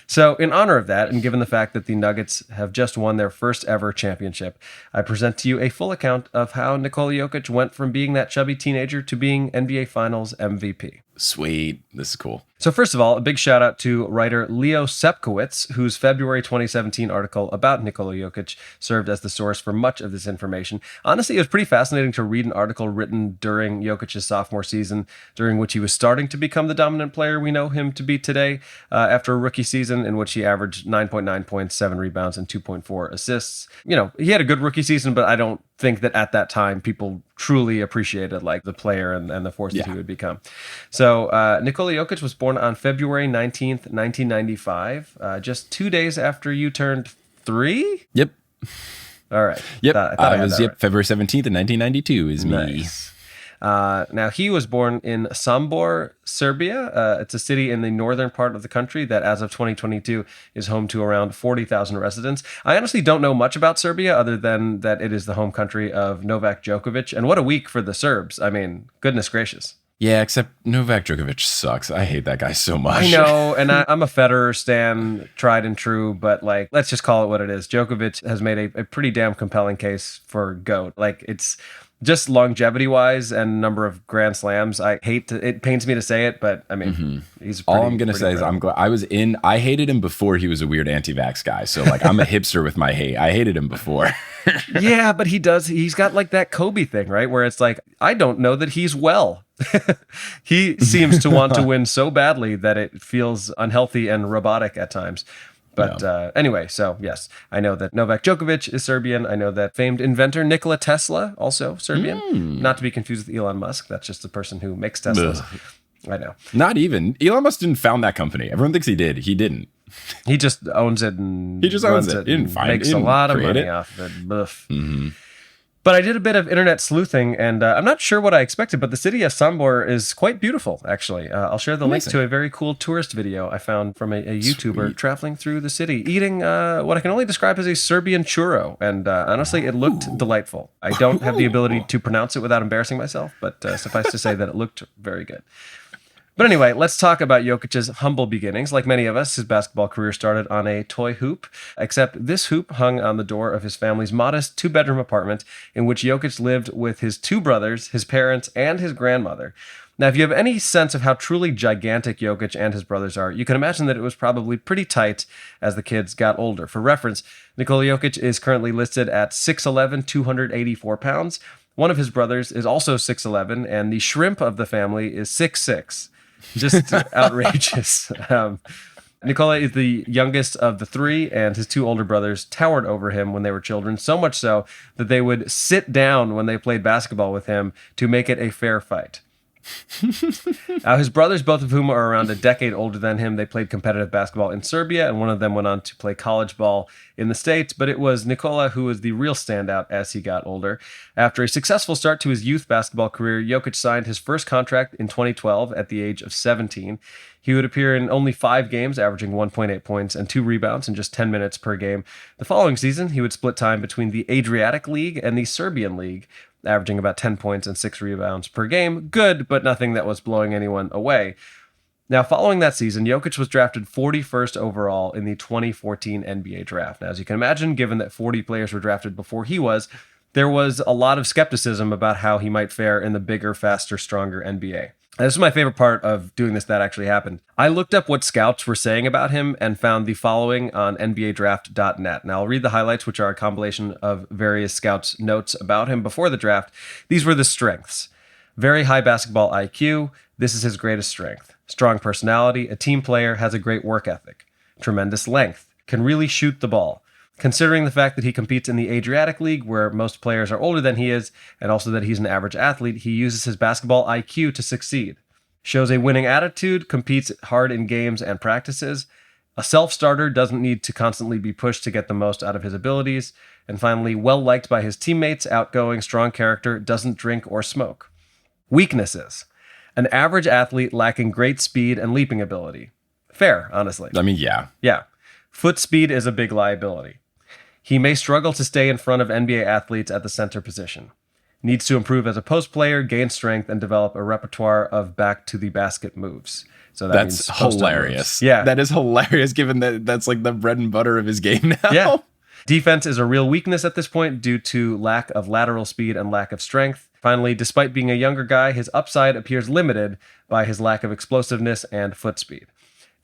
So in honor of that, and given the fact that the Nuggets have just won their first ever championship, I present to you a full account of how Nikola Jokić went from being that chubby teenager to being NBA Finals MVP. Sweet. This is cool. So first of all, a big shout out to writer Leo Sepkowitz, whose February 2017 article about Nikola Jokić served as the source for much of this information. Honestly, it was pretty fascinating to read an article written during Jokic's sophomore season, during which he was starting to become the dominant player we know him to be today, after a rookie season in which he averaged 9.9 points, 7 rebounds, and 2.4 assists. You know, he had a good rookie season, but I don't think that at that time people truly appreciated like the player and the force that he would become. So Nikola Jokić was born on February 19th, 1995, just 2 days after you turned 3? Yep. All right. Yep. I was right. February 17th, 1992 is me. Nice. Now, he was born in Sombor, Serbia. It's a city in the northern part of the country that, as of 2022, is home to around 40,000 residents. I honestly don't know much about Serbia other than that it is the home country of Novak Djokovic. And what a week for the Serbs. I mean, goodness gracious. Yeah, except Novak Djokovic sucks. I hate that guy so much. I know, and I'm a Federer stan, tried and true, but like, let's just call it what it is. Djokovic has made a pretty damn compelling case for GOAT. Like, it's just longevity-wise and number of Grand Slams. It pains me to say it, but I mean, he's pretty, all I'm going to say is I'm glad I hated him before he was a weird anti-vax guy. So like, I'm a hipster with my hate. I hated him before. Yeah, but he's got like that Kobe thing, right? Where it's like, I don't know that he's well. He seems to want to win so badly that it feels unhealthy and robotic at times. But anyway, so yes, I know that Novak Djokovic is Serbian. I know that famed inventor Nikola Tesla, also Serbian. Not to be confused with Elon Musk. That's just the person who makes Teslas. Ugh. I know. Not even. Elon Musk didn't found that company. Everyone thinks he did. He didn't. He just owns it and he just owns it. He didn't find makes a lot of money off of it. But I did a bit of internet sleuthing, and I'm not sure what I expected, but the city of Sombor is quite beautiful, actually. I'll share the link to a very cool tourist video I found from a YouTuber traveling through the city, eating what I can only describe as a Serbian churro. And honestly, it looked delightful. I don't have the ability to pronounce it without embarrassing myself, but suffice to say that it looked very good. But anyway, let's talk about Jokic's humble beginnings. Like many of us, his basketball career started on a toy hoop, except this hoop hung on the door of his family's modest 2-bedroom apartment in which Jokić lived with his 2 brothers, his parents, and his grandmother. Now, if you have any sense of how truly gigantic Jokić and his brothers are, you can imagine that it was probably pretty tight as the kids got older. For reference, Nikola Jokić is currently listed at 6'11", 284 pounds. One of his brothers is also 6'11", and the shrimp of the family is 6'6". Just outrageous. Nikola is the youngest of the 3, and his 2 older brothers towered over him when they were children, so much so that they would sit down when they played basketball with him to make it a fair fight. His brothers, both of whom are around a decade older than him, they played competitive basketball in Serbia, and one of them went on to play college ball in the States, but it was Nikola who was the real standout as he got older. After a successful start to his youth basketball career, Jokić signed his first contract in 2012 at the age of 17. He would appear in only 5 games, averaging 1.8 points and 2 rebounds in just 10 minutes per game. The following season, he would split time between the Adriatic League and the Serbian League, averaging about 10 points and 6 rebounds per game. Good, but nothing that was blowing anyone away. Now, following that season, Jokić was drafted 41st overall in the 2014 NBA draft. Now, as you can imagine, given that 40 players were drafted before he was, there was a lot of skepticism about how he might fare in the bigger, faster, stronger NBA. This is my favorite part of doing this that actually happened. I looked up what scouts were saying about him and found the following on NBADraft.net. Now, I'll read the highlights, which are a compilation of various scouts' notes about him before the draft. These were the strengths. Very high basketball IQ. This is his greatest strength. Strong personality, a team player, has a great work ethic. Tremendous length. Can really shoot the ball. Considering the fact that he competes in the Adriatic League, where most players are older than he is, and also that he's an average athlete, he uses his basketball IQ to succeed. Shows a winning attitude, competes hard in games and practices. A self-starter, doesn't need to constantly be pushed to get the most out of his abilities. And finally, well-liked by his teammates, outgoing, strong character, doesn't drink or smoke. Weaknesses. An average athlete lacking great speed and leaping ability. Fair, honestly. I mean, yeah. Yeah. Foot speed is a big liability. He may struggle to stay in front of NBA athletes at the center position. Needs to improve as a post player, gain strength, and develop a repertoire of back to the basket moves. So that's hilarious. Yeah. That is hilarious given that that's like the bread and butter of his game now. Yeah. Defense is a real weakness at this point due to lack of lateral speed and lack of strength. Finally, despite being a younger guy, his upside appears limited by his lack of explosiveness and foot speed.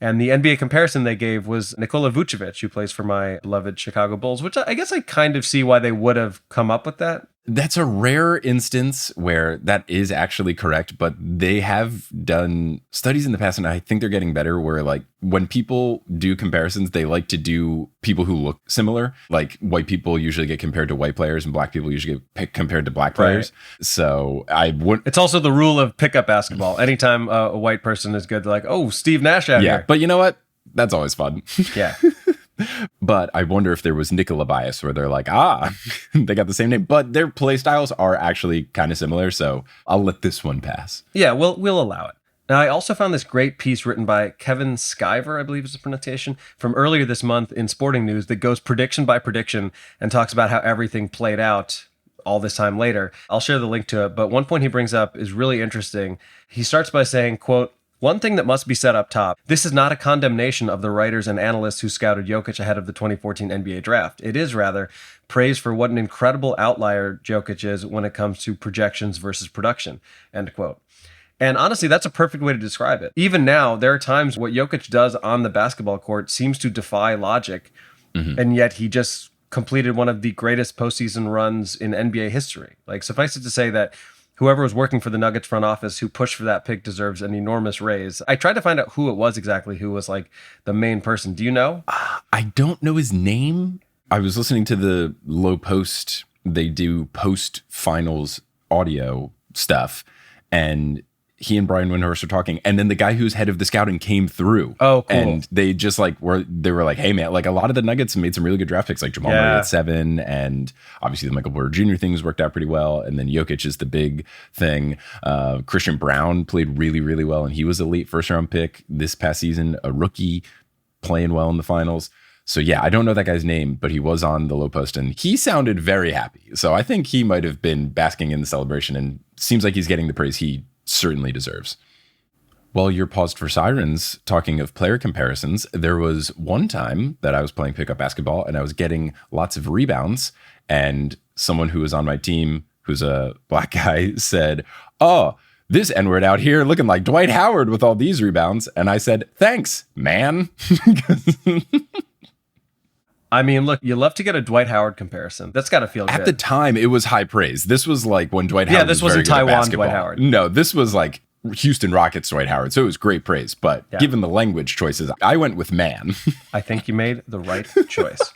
And the NBA comparison they gave was Nikola Vucevic, who plays for my beloved Chicago Bulls, which I guess I kind of see why they would have come up with that. That's a rare instance where that is actually correct, but they have done studies in the past, and I think they're getting better, where like when people do comparisons, they like to do people who look similar. Like white people usually get compared to white players, and black people usually get compared to black players. Right. So I wouldn't... It's also the rule of pickup basketball. Anytime a white person is good, they're like, oh, Steve Nash out here. But you know what? That's always fun. Yeah. But I wonder if there was Nikola bias where they're like, they got the same name, but their play styles are actually kind of similar. So I'll let this one pass. Yeah, we'll allow it. Now, I also found this great piece written by Kevin Skyver, I believe is the pronunciation, from earlier this month in Sporting News that goes prediction by prediction and talks about how everything played out all this time later. I'll share the link to it, but one point he brings up is really interesting. He starts by saying, quote, "One thing that must be said up top, this is not a condemnation of the writers and analysts who scouted Jokić ahead of the 2014 NBA draft. It is rather praise for what an incredible outlier Jokić is when it comes to projections versus production," end quote. And honestly, that's a perfect way to describe it. Even now, there are times what Jokić does on the basketball court seems to defy logic, and yet he just completed one of the greatest postseason runs in NBA history. Like, suffice it to say that whoever was working for the Nuggets front office who pushed for that pick deserves an enormous raise. I tried to find out who it was exactly, who was like the main person. Do you know? I don't know his name. I was listening to the Low Post. They do post-finals audio stuff, and he and Brian Windhorst were talking, and then the guy who's head of the scouting came through. Oh, cool. And they just like were like, hey man, like a lot of the Nuggets made some really good draft picks, like Jamal Murray at 7, and obviously the Michael Porter Jr. things worked out pretty well. And then Jokić is the big thing. Christian Brown played really, really well, and he was a late first round pick this past season, a rookie playing well in the finals. So yeah, I don't know that guy's name, but he was on the Low Post and he sounded very happy. So I think he might have been basking in the celebration, and seems like he's getting the praise he certainly deserves. While you're paused for sirens, talking of player comparisons, there was one time that I was playing pickup basketball and I was getting lots of rebounds, and someone who was on my team, who's a black guy, said, "Oh, this N-word out here looking like Dwight Howard with all these rebounds." And I said, "Thanks, man." I mean, look, you love to get a Dwight Howard comparison. That's got to feel good. At the time, it was high praise. This was like when Dwight Howard this was wasn't very good at Taiwan basketball. Dwight Howard. No, this was like Houston Rockets Dwight Howard. So it was great praise. But given the language choices, I went with man. I think you made the right choice.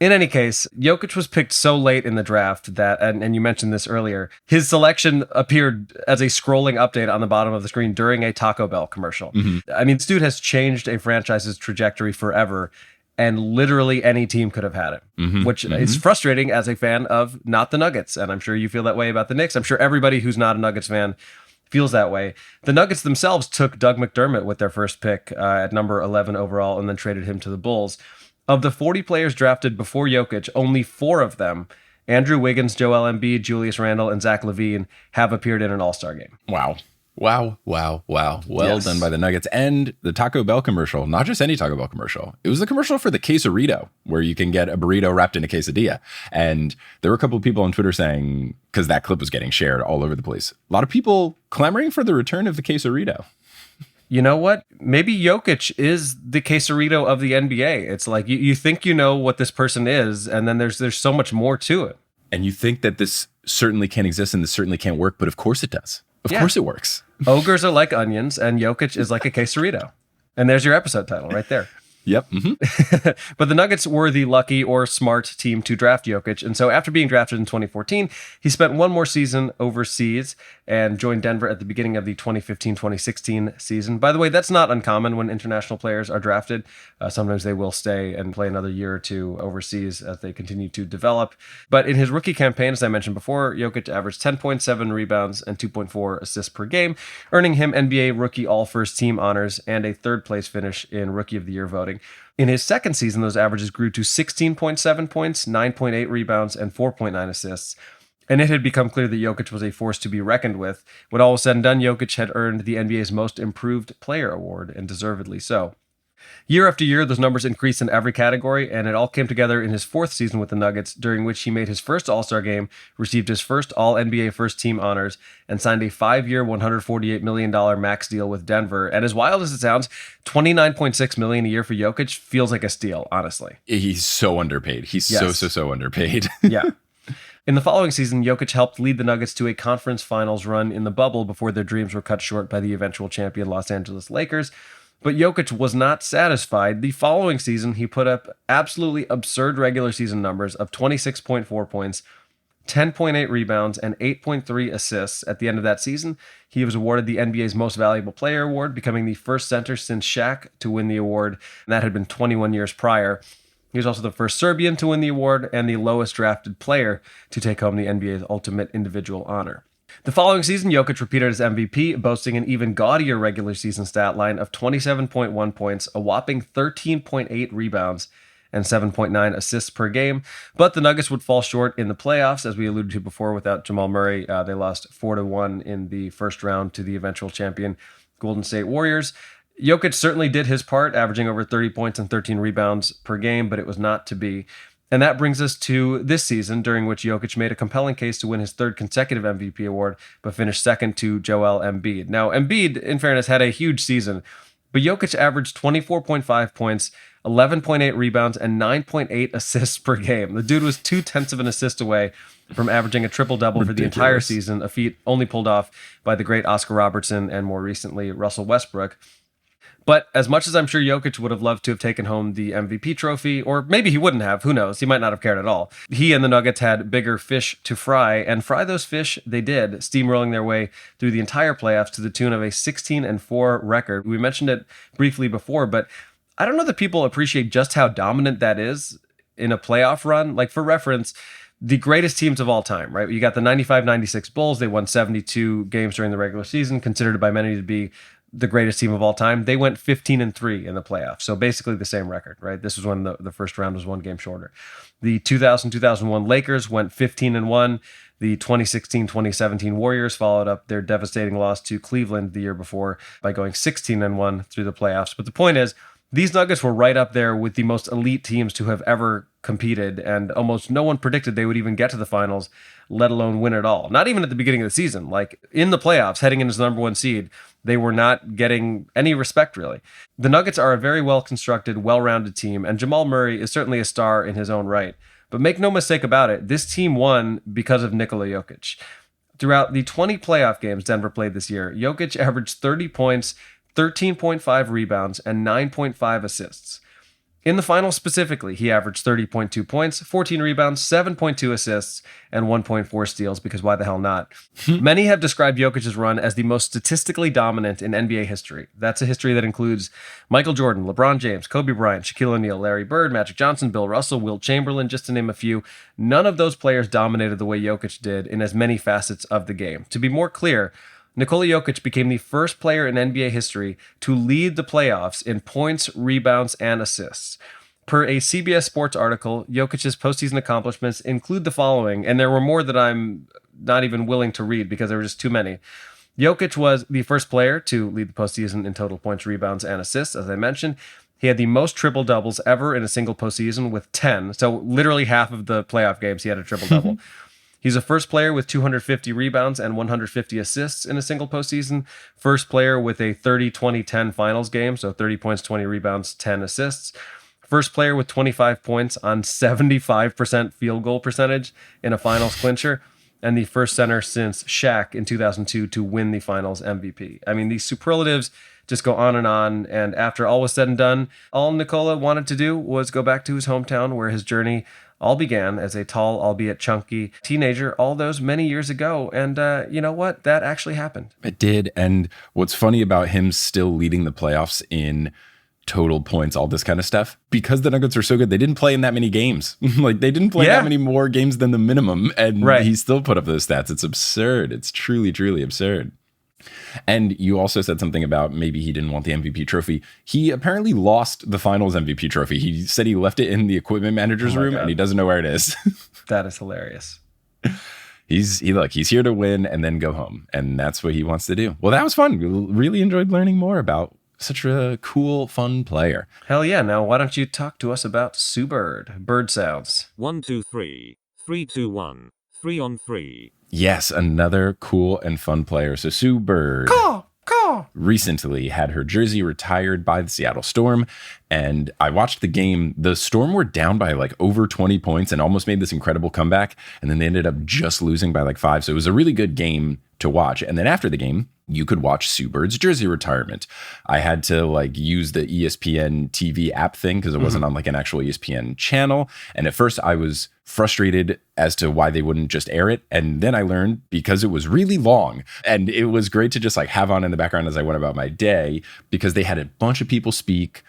In any case, Jokić was picked so late in the draft that, and you mentioned this earlier, his selection appeared as a scrolling update on the bottom of the screen during a Taco Bell commercial. I mean, this dude has changed a franchise's trajectory forever, and literally any team could have had him, which is frustrating as a fan of not the Nuggets. And I'm sure you feel that way about the Knicks. I'm sure everybody who's not a Nuggets fan feels that way. The Nuggets themselves took Doug McDermott with their first pick at number 11 overall and then traded him to the Bulls. Of the 40 players drafted before Jokić, only 4 of them, Andrew Wiggins, Joel Embiid, Julius Randle, and Zach LaVine, have appeared in an All-Star game. Wow. Wow, wow, wow. Well Yes. done by the Nuggets. And the Taco Bell commercial, not just any Taco Bell commercial. It was the commercial for the Quesarito, where you can get a burrito wrapped in a quesadilla. And there were a couple of people on Twitter saying, because that clip was getting shared all over the place, a lot of people clamoring for the return of the Quesarito. You know what? Maybe Jokić is the Quesarito of the NBA. It's like you think you know what this person is, and then there's so much more to it. And you think that this certainly can't exist and this certainly can't work, but of course it does. Of course it works. Ogres are like onions, and Jokić is like a quesarito. And there's your episode title right there. Yep. Mm-hmm. But the Nuggets were the lucky or smart team to draft Jokić. And so after being drafted in 2014, he spent one more season overseas and joined Denver at the beginning of the 2015-2016 season. By the way, that's not uncommon when international players are drafted. Sometimes they will stay and play another year or two overseas as they continue to develop. But in his rookie campaign, as I mentioned before, Jokić averaged 10.7 rebounds and 2.4 assists per game, earning him NBA Rookie All-First Team honors and a third-place finish in Rookie of the Year voting. In his second season, those averages grew to 16.7 points, 9.8 rebounds, and 4.9 assists. And it had become clear that Jokić was a force to be reckoned with. When all was said and done, Jokić had earned the NBA's Most Improved Player award, and deservedly so. Year after year, those numbers increased in every category, and it all came together in his fourth season with the Nuggets, during which he made his first All-Star game, received his first All-NBA First Team honors, and signed a 5-year, $148 million max deal with Denver. And as wild as it sounds, $29.6 million a year for Jokić feels like a steal, honestly. He's so underpaid. He's so underpaid. Yeah. In the following season, Jokić helped lead the Nuggets to a conference finals run in the bubble before their dreams were cut short by the eventual champion Los Angeles Lakers. But Jokić was not satisfied. The following season, he put up absolutely absurd regular season numbers of 26.4 points, 10.8 rebounds, and 8.3 assists. At the end of that season, he was awarded the NBA's Most Valuable Player award, becoming the first center since Shaq to win the award, and that had been 21 years prior. He was also the first Serbian to win the award and the lowest drafted player to take home the NBA's ultimate individual honor. The following season, Jokić repeated as MVP, boasting an even gaudier regular season stat line of 27.1 points, a whopping 13.8 rebounds, and 7.9 assists per game. But the Nuggets would fall short in the playoffs, as we alluded to before, without Jamal Murray. They lost 4-1 in the first round to the eventual champion Golden State Warriors. Jokić certainly did his part, averaging over 30 points and 13 rebounds per game, but it was not to be. And that brings us to this season, during which Jokić made a compelling case to win his third consecutive MVP award, but finished second to Joel Embiid. Now, Embiid, in fairness, had a huge season, but Jokić averaged 24.5 points, 11.8 rebounds, and 9.8 assists per game. The dude was 0.2 of an assist away from averaging a triple-double for the entire season, a feat only pulled off by the great Oscar Robertson and more recently Russell Westbrook. But as much as I'm sure Jokić would have loved to have taken home the MVP trophy, or maybe he wouldn't have, who knows, he might not have cared at all. He and the Nuggets had bigger fish to fry, and fry those fish they did, steamrolling their way through the entire playoffs to the tune of a 16-4 record. We mentioned it briefly before, but I don't know that people appreciate just how dominant that is in a playoff run. Like, for reference, the greatest teams of all time, right? You got the 95-96 Bulls. They won 72 games during the regular season, considered by many to be the greatest team of all time. They went 15-3 in the playoffs. So basically the same record, right? This was when the first round was one game shorter. The 2000-2001 Lakers went 15-1. The 2016-2017 Warriors followed up their devastating loss to Cleveland the year before by going 16-1 through the playoffs. But the point is, these Nuggets were right up there with the most elite teams to have ever competed, and almost no one predicted they would even get to the finals, let alone win it all. Not even at the beginning of the season. Like, in the playoffs, heading into the number one seed, they were not getting any respect, really. The Nuggets are a very well-constructed, well-rounded team, and Jamal Murray is certainly a star in his own right. But make no mistake about it, this team won because of Nikola Jokić. Throughout the 20 playoff games Denver played this year, Jokić averaged 30 points, 13.5 rebounds, and 9.5 assists. In the finals specifically, he averaged 30.2 points, 14 rebounds, 7.2 assists, and 1.4 steals, because why the hell not? Many have described Jokic's run as the most statistically dominant in NBA history. That's a history that includes Michael Jordan, LeBron James, Kobe Bryant, Shaquille O'Neal, Larry Bird, Magic Johnson, Bill Russell, Wilt Chamberlain, just to name a few. None of those players dominated the way Jokić did in as many facets of the game. To be more clear, Nikola Jokić became the first player in NBA history to lead the playoffs in points, rebounds, and assists. Per a CBS Sports article, Jokic's postseason accomplishments include the following, and there were more that I'm not even willing to read because there were just too many. Jokić was the first player to lead the postseason in total points, rebounds, and assists, as I mentioned. He had the most triple-doubles ever in a single postseason with 10. So literally half of the playoff games, he had a triple-double. He's the first player with 250 rebounds and 150 assists in a single postseason. First player with a 30-20-10 finals game, so 30 points, 20 rebounds, 10 assists. First player with 25 points on 75% field goal percentage in a finals clincher. And the first center since Shaq in 2002 to win the finals MVP. I mean, these superlatives just go on. And after all was said and done, all Nikola wanted to do was go back to his hometown where his journey all began as a tall, albeit chunky teenager all those many years ago. And you know what? That actually happened. It did. And what's funny about him still leading the playoffs in total points, all this kind of stuff, because the Nuggets are so good, they didn't play in that many games. Like they didn't play that many more games than the minimum, and he still put up those stats. It's absurd. It's truly, truly absurd. And you also said something about maybe he didn't want the MVP trophy. He apparently lost the finals MVP trophy. He said he left it in the equipment manager's room and he doesn't know where it is. That is hilarious. He's here to win and then go home, and that's what he wants to do. Well, that was fun. We really enjoyed learning more about such a cool, fun player. Hell yeah. Now, why don't you talk to us about Sue Bird? Bird sounds. 1, 2, 3. 3, 2, 1. 3 on 3. Yes, another cool and fun player. So Sue Bird recently had her jersey retired by the Seattle Storm. And I watched the game. The Storm were down by like over 20 points and almost made this incredible comeback. And then they ended up just losing by like 5. So it was a really good game to watch. And then after the game, you could watch Sue Bird's jersey retirement. I had to like use the ESPN TV app thing because it wasn't on like an actual ESPN channel. And at first I was frustrated as to why they wouldn't just air it. And then I learned because it was really long and it was great to just like have on in the background as I went about my day, because they had a bunch of people speak.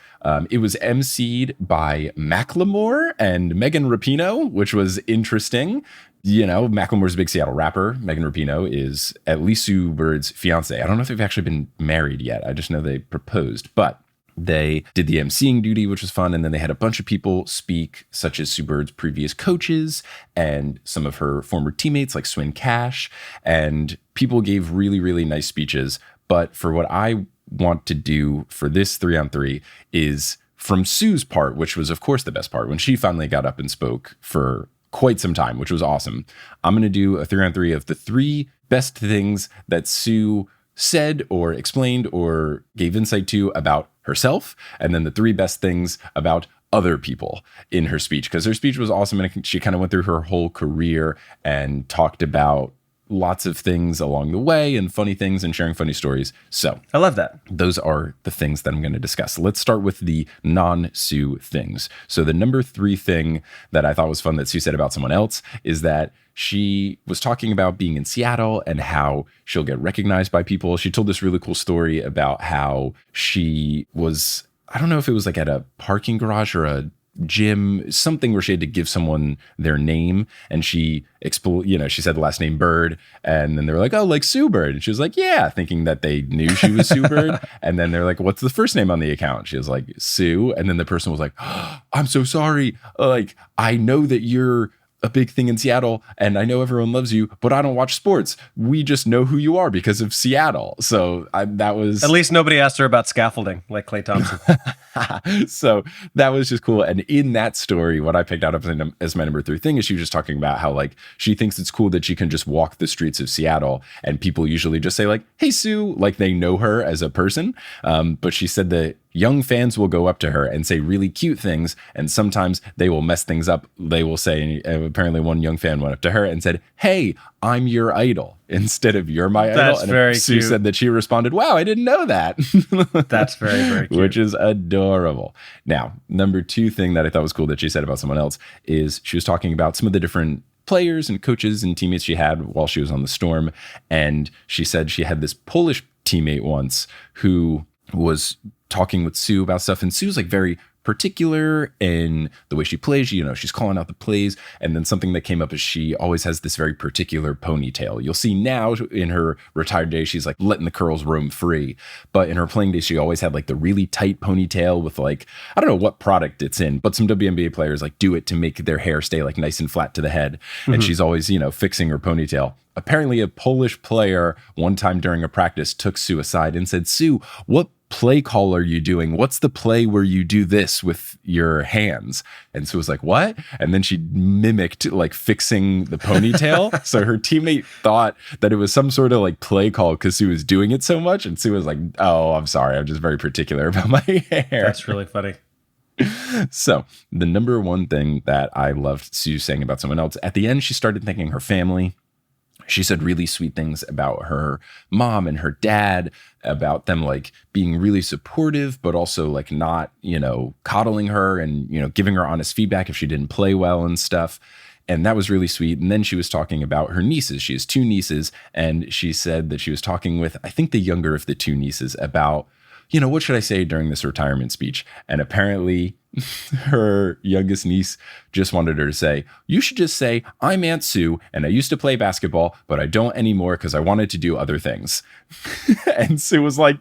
It was emceed by Macklemore and Megan Rapinoe, which was interesting. You know, Macklemore's a big Seattle rapper. Megan Rapinoe is at least Sue Bird's fiance. I don't know if they've actually been married yet. I just know they proposed, but they did the emceeing duty, which was fun. And then they had a bunch of people speak, such as Sue Bird's previous coaches and some of her former teammates like Swin Cash. And people gave really, really nice speeches. But for what I want to do for this 3-on-3 is from Sue's part, which was, of course, the best part, when she finally got up and spoke for quite some time, which was awesome. I'm going to do a 3-on-3 of the 3 best things that Sue said or explained or gave insight to about herself, and then the 3 best things about other people in her speech, because her speech was awesome and she kind of went through her whole career and talked about lots of things along the way and funny things and sharing funny stories. So I love that. Those are the things that I'm going to discuss. Let's start with the non-Sue things. So the number 3 thing that I thought was fun that Sue said about someone else is that she was talking about being in Seattle and how she'll get recognized by people. She told this really cool story about how she was, I don't know if it was like at a parking garage or a gym, something where she had to give someone their name, and she she said the last name Bird, and then they were like, oh, like Sue Bird, and she was like, yeah, thinking that they knew she was Sue Bird. And then they're like, what's the first name on the account? She was like, Sue. And then the person was like, oh, I'm so sorry, like I know that you're a big thing in Seattle and I know everyone loves you, but I don't watch sports. We just know who you are because of Seattle. So that was... At least nobody asked her about scaffolding like Klay Thompson. So that was just cool. And in that story, what I picked out as my number 3 thing is she was just talking about how like she thinks it's cool that she can just walk the streets of Seattle and people usually just say like, hey, Sue, like they know her as a person. But she said that young fans will go up to her and say really cute things, and sometimes they will mess things up. They will say, apparently one young fan went up to her and said, hey, I'm your idol, instead of you're my idol. That's and very Sue cute. said that she responded, wow, I didn't know that. That's very, very cute. Which is adorable. Now, number 2 thing that I thought was cool that she said about someone else is she was talking about some of the different players and coaches and teammates she had while she was on the Storm. And she said she had this Polish teammate once who was talking with Sue about stuff, and Sue's like very particular in the way she plays. She's calling out the plays. And then something that came up is she always has this very particular ponytail. You'll see now in her retired days, she's like letting the curls roam free. But in her playing days, she always had like the really tight ponytail with like, I don't know what product it's in, but some WNBA players like do it to make their hair stay like nice and flat to the head. And she's always, fixing her ponytail. Apparently a Polish player one time during a practice took Sue aside and said, "Sue, what play call are you doing? What's the play where you do this with your hands?" And Sue was like, "What?" And then she mimicked like fixing the ponytail. So her teammate thought that it was some sort of like play call because Sue was doing it so much. And Sue was like, "Oh, I'm sorry. I'm just very particular about my hair." That's really funny. So the number one thing that I loved Sue saying about someone else, at the end, she started thanking her family. She said really sweet things about her mom and her dad, about them like being really supportive, but also like not, coddling her and, giving her honest feedback if she didn't play well and stuff. And that was really sweet. And then she was talking about her nieces. She has two nieces. And she said that she was talking with, I think, the younger of the two nieces about, what should I say during this retirement speech? And apparently her youngest niece just wanted her to say, "You should just say, I'm Aunt Sue, and I used to play basketball, but I don't anymore because I wanted to do other things." And Sue was like,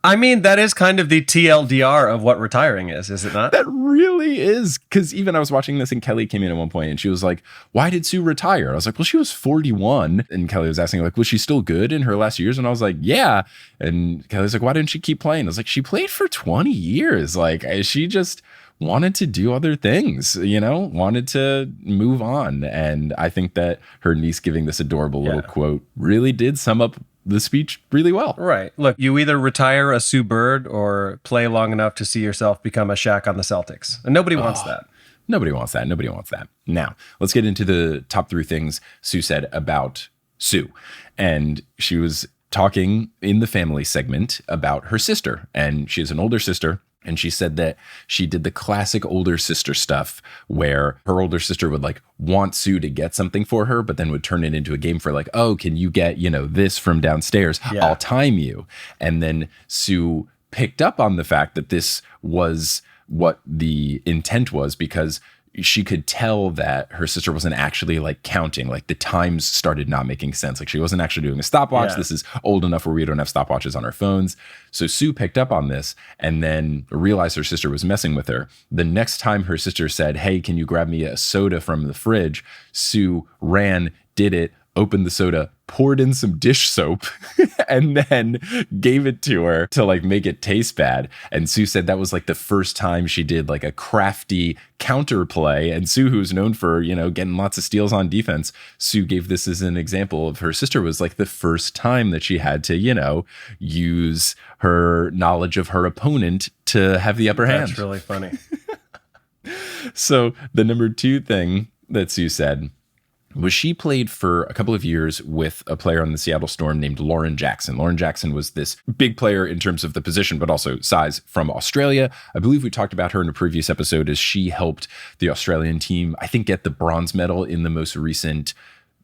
I mean, that is kind of the TLDR of what retiring is it not? that really is. Because even I was watching this and Kelly came in at one point and she was like, "Why did Sue retire?" I was like, "Well, she was 41. And Kelly was asking like, "Was she still good in her last years?" And I was like, "Yeah." And Kelly's like, "Why didn't she keep playing?" I was like, "She played for 20 years. Like she just wanted to do other things, wanted to move on." And I think that her niece giving this adorable little quote really did sum up the speech really well. Right. Look, you either retire a Sue Bird or play long enough to see yourself become a Shaq on the Celtics. And nobody wants that. Nobody wants that. Nobody wants that. Now, let's get into the top 3 things Sue said about Sue. And she was talking in the family segment about her sister. And she has an older sister. And she said that she did the classic older sister stuff where her older sister would like want Sue to get something for her, but then would turn it into a game for like, "Oh, can you get, this from downstairs? Yeah. I'll time you." And then Sue picked up on the fact that this was what the intent was because she could tell that her sister wasn't actually like counting, like the times started not making sense. Like she wasn't actually doing a stopwatch. Yeah. This is old enough where we don't have stopwatches on our phones. So Sue picked up on this and then realized her sister was messing with her. The next time her sister said, "Hey, can you grab me a soda from the fridge?" Sue ran, did it, opened the soda, poured in some dish soap, and then gave it to her to like make it taste bad. And Sue said that was like the first time she did like a crafty counterplay. And Sue, who's known for, getting lots of steals on defense, Sue gave this as an example of her sister was like the first time that she had to, use her knowledge of her opponent to have the upper hand. That's really funny. So the number 2 thing that Sue said was she played for a couple of years with a player on the Seattle Storm named Lauren Jackson. Lauren Jackson was this big player in terms of the position, but also size from Australia. I believe we talked about her in a previous episode as she helped the Australian team, I think, get the bronze medal in the most recent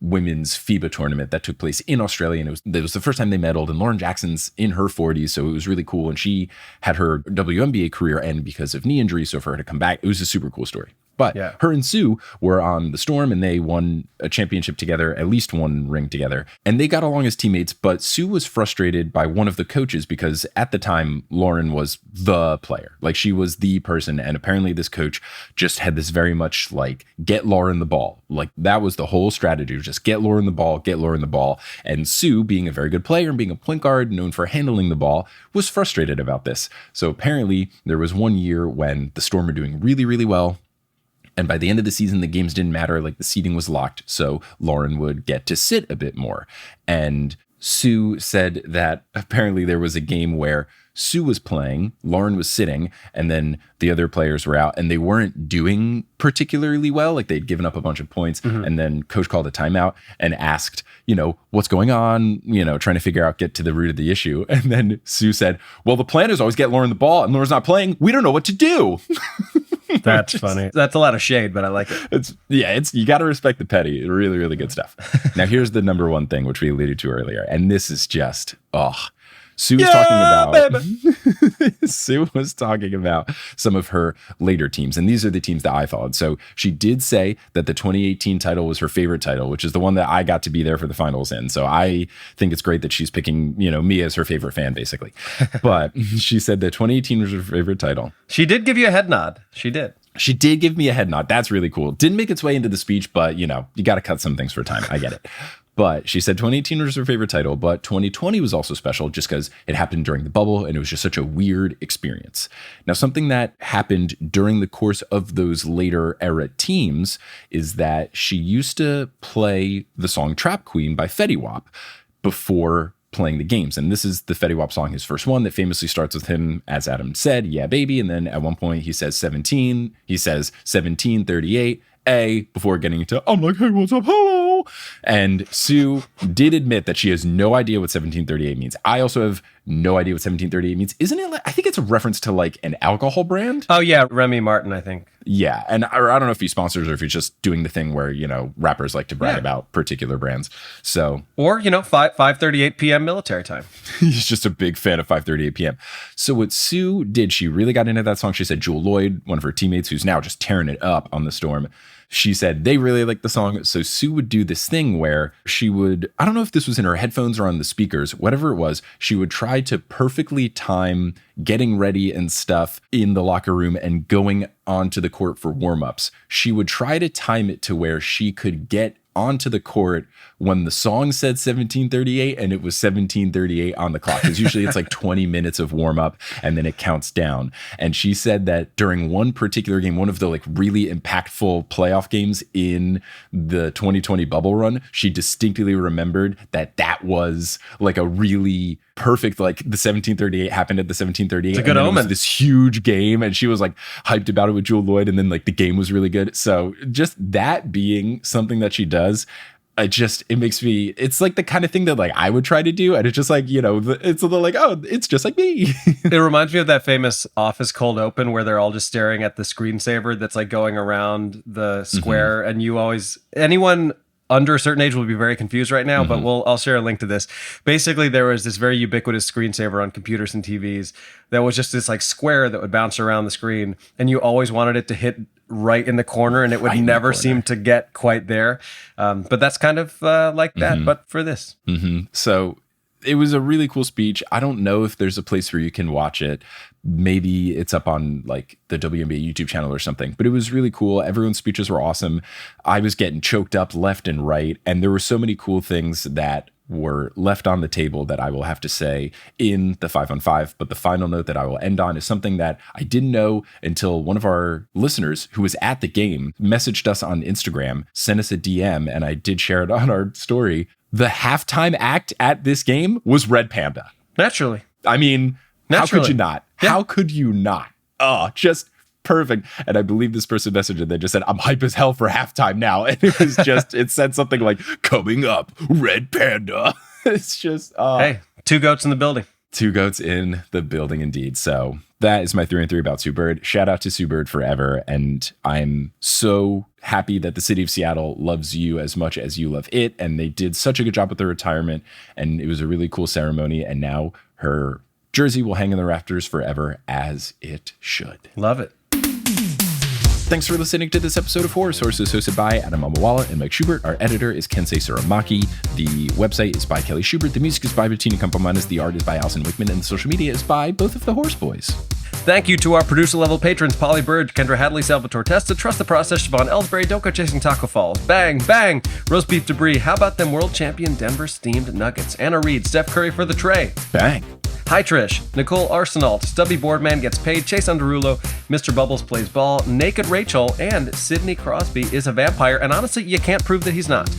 women's FIBA tournament that took place in Australia. And it was the first time they medaled. And Lauren Jackson's in her 40s, so it was really cool. And she had her WNBA career end because of knee injury. So for her to come back, it was a super cool story. But her and Sue were on the Storm and they won a championship together, at least one ring together. And they got along as teammates, but Sue was frustrated by one of the coaches because at the time, Lauren was the player. Like she was the person. And apparently this coach just had this very much like, get Lauren the ball. Like that was the whole strategy, just get Lauren the ball, get Lauren the ball. And Sue, being a very good player and being a point guard known for handling the ball, was frustrated about this. So apparently there was one year when the Storm were doing really, really well. And by the end of the season, the games didn't matter. Like the seating was locked. So Lauren would get to sit a bit more. And Sue said that apparently there was a game where Sue was playing, Lauren was sitting, and then the other players were out and they weren't doing particularly well. Like they'd given up a bunch of points. And then coach called a timeout and asked, what's going on? Trying to figure out, get to the root of the issue. And then Sue said, "Well, the plan is always get Lauren the ball and Lauren's not playing. We don't know what to do." That's funny. That's a lot of shade, but I like it. It's you got to respect the petty. Really, really good stuff. Now, here's the number 1 thing, which we alluded to earlier. And this is just, Sue was talking about Sue was talking about some of her later teams, and these are the teams that I followed. So she did say that the 2018 title was her favorite title, which is the one that I got to be there for the finals in. So I think it's great that she's picking, me as her favorite fan, basically. But she said that 2018 was her favorite title. She did give you a head nod. She did. She did give me a head nod. That's really cool. Didn't make its way into the speech, but you got to cut some things for time. I get it. But she said 2018 was her favorite title, but 2020 was also special just because it happened during the bubble and it was just such a weird experience. Now, something that happened during the course of those later era teams is that she used to play the song Trap Queen by Fetty Wap before playing the games. And this is the Fetty Wap song, his first one, that famously starts with him, as Adam said, yeah, baby. And then at one point he says 17, he says 1738, before getting into, I'm like, hey, what's up? Hello. And Sue did admit that she has no idea what 1738 means. I also have no idea what 1738 means. Isn't it? I think it's a reference to like an alcohol brand. Oh, yeah. Remy Martin, I think. Yeah. And I don't know if he sponsors or if he's just doing the thing where, rappers like to brag about particular brands. So, or, 5:38 p.m. military time. He's just a big fan of 5:38 p.m. So what Sue did, she really got into that song. She said Jewel Lloyd, one of her teammates who's now just tearing it up on the Storm, she said they really liked the song. So Sue would do this thing where she would, I don't know if this was in her headphones or on the speakers, whatever it was, she would try to perfectly time getting ready and stuff in the locker room and going onto the court for warm-ups. She would try to time it to where she could get onto the court when the song said 1738 and it was 1738 on the clock, because usually it's like 20 minutes of warm up and then it counts down. And she said that during one particular game, one of the like really impactful playoff games in the 2020 bubble run, she distinctly remembered that was like a really perfect, like the 1738 happened at the 1738. It's a good omen. It was this huge game and she was like hyped about it with Jewel Lloyd, and then like the game was really good. So just that being something that she does, it makes me, it's like the kind of thing that like I would try to do. And it's just like, it's a little like, oh, it's just like me. It reminds me of that famous Office cold open where they're all just staring at the screensaver that's like going around the square. And anyone under a certain age will be very confused right now, but I'll share a link to this. Basically, there was this very ubiquitous screensaver on computers and TVs that was just this like square that would bounce around the screen, and you always wanted it to hit right in the corner, and it would never seem to get quite there. But that's kind of like that, but for this. So it was a really cool speech. I don't know if there's a place where you can watch it. Maybe it's up on like the WNBA YouTube channel or something, but it was really cool. Everyone's speeches were awesome. I was getting choked up left and right, and there were so many cool things that were left on the table that I will have to say in the 5-on-5. But the final note that I will end on is something that I didn't know until one of our listeners who was at the game messaged us on Instagram, sent us a DM, and I did share it on our story. The halftime act at this game was Red Panda. Naturally. I mean, how could you not? Yeah. How could you not? Oh, just perfect. And I believe this person messaged and they just said, I'm hype as hell for halftime now. And it was just, it said something like, coming up, Red Panda. It's just, hey, two goats in the building. Two goats in the building indeed. So that is my 3 and 3 about Sue Bird. Shout out to Sue Bird forever. And I'm so happy that the city of Seattle loves you as much as you love it. And they did such a good job with their retirement. And it was a really cool ceremony. And now her jersey will hang in the rafters forever, as it should. Love it. Thanks for listening to this episode of Horror Sources, hosted by Adam Amawala and Mike Schubert. Our editor is Kensei Suramaki. The website is by Kelly Schubert. The music is by Bettina Campomanes. The art is by Alison Wickman. And the social media is by both of the Horse Boys. Thank you to our producer-level patrons, Polly Bird, Kendra Hadley, Salvatore Testa, Trust the Process, Siobhan Ellsbury, Doko Chasing Taco Falls, Bang, Bang, Roast Beef Debris, How About Them World Champion Denver Steamed Nuggets, Anna Reed, Steph Curry for the Tray, Bang, Hi Trish, Nicole Arsenault, Stubby Boardman Gets Paid, Chase Underulo, Mr. Bubbles Plays Ball, Naked Rachel, and Sidney Crosby is a vampire, and honestly, you can't prove that he's not.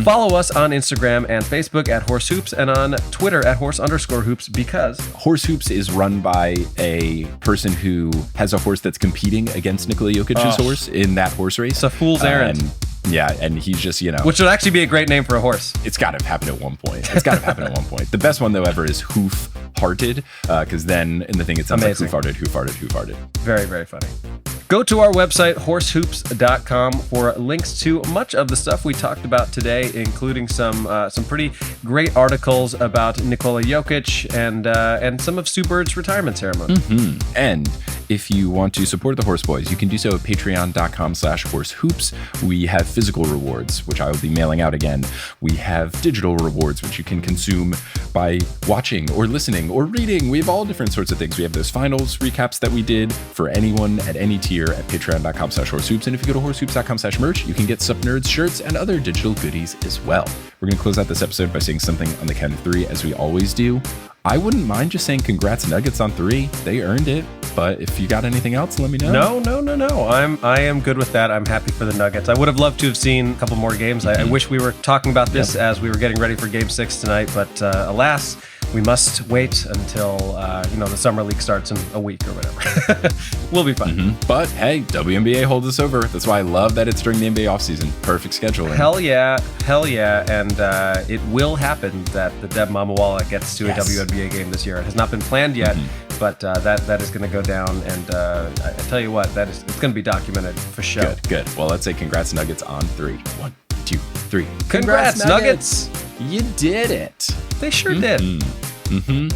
Follow us on Instagram and Facebook at Horse Hoops, and on Twitter at Horse_Hoops, because Horse Hoops is run by a person who has a horse that's competing against Nikola Jokic's horse in that horse race. It's a fool's errand. Yeah, and he's just, Which would actually be a great name for a horse. It's got to happen at one point. The best one, though, ever is Hoof Hearted, because then in the thing it sounds like Hoof Hearted. Very, very funny. Go to our website, horsehoops.com, for links to much of the stuff we talked about today, including some pretty great articles about Nikola Jokić and some of Sue Bird's retirement ceremony. Mm-hmm. And if you want to support the Horse Boys, you can do so at patreon.com/horsehoops. We have physical rewards, which I will be mailing out again. We have digital rewards, which you can consume by watching or listening or reading. We have all different sorts of things. We have those finals recaps that we did for anyone at any tier at patreon.com/horsehoops. And if you go to horsehoops.com/merch, you can get Sup Nerds shirts and other digital goodies as well. We're going to close out this episode by saying something on the count of 3, as we always do. I wouldn't mind just saying congrats Nuggets on 3. They earned it. But if you got anything else, let me know. No. I am good with that. I'm happy for the Nuggets. I would have loved to have seen a couple more games. I wish we were talking about this as we were getting ready for Game 6 tonight. But alas, we must wait until the summer league starts in a week or whatever. We'll be fine. Mm-hmm. But hey, WNBA holds us over. That's why I love that it's during the NBA offseason. Perfect scheduling. Hell yeah. And it will happen that the Deb Mamawala gets to a WNBA game this year. It has not been planned yet, but that is going to go down. And I tell you what, it's going to be documented for sure. Good. Well, let's say congrats Nuggets on 3. 1, 2, 3. Congrats Nuggets. You did it. They sure did. Mm-hmm.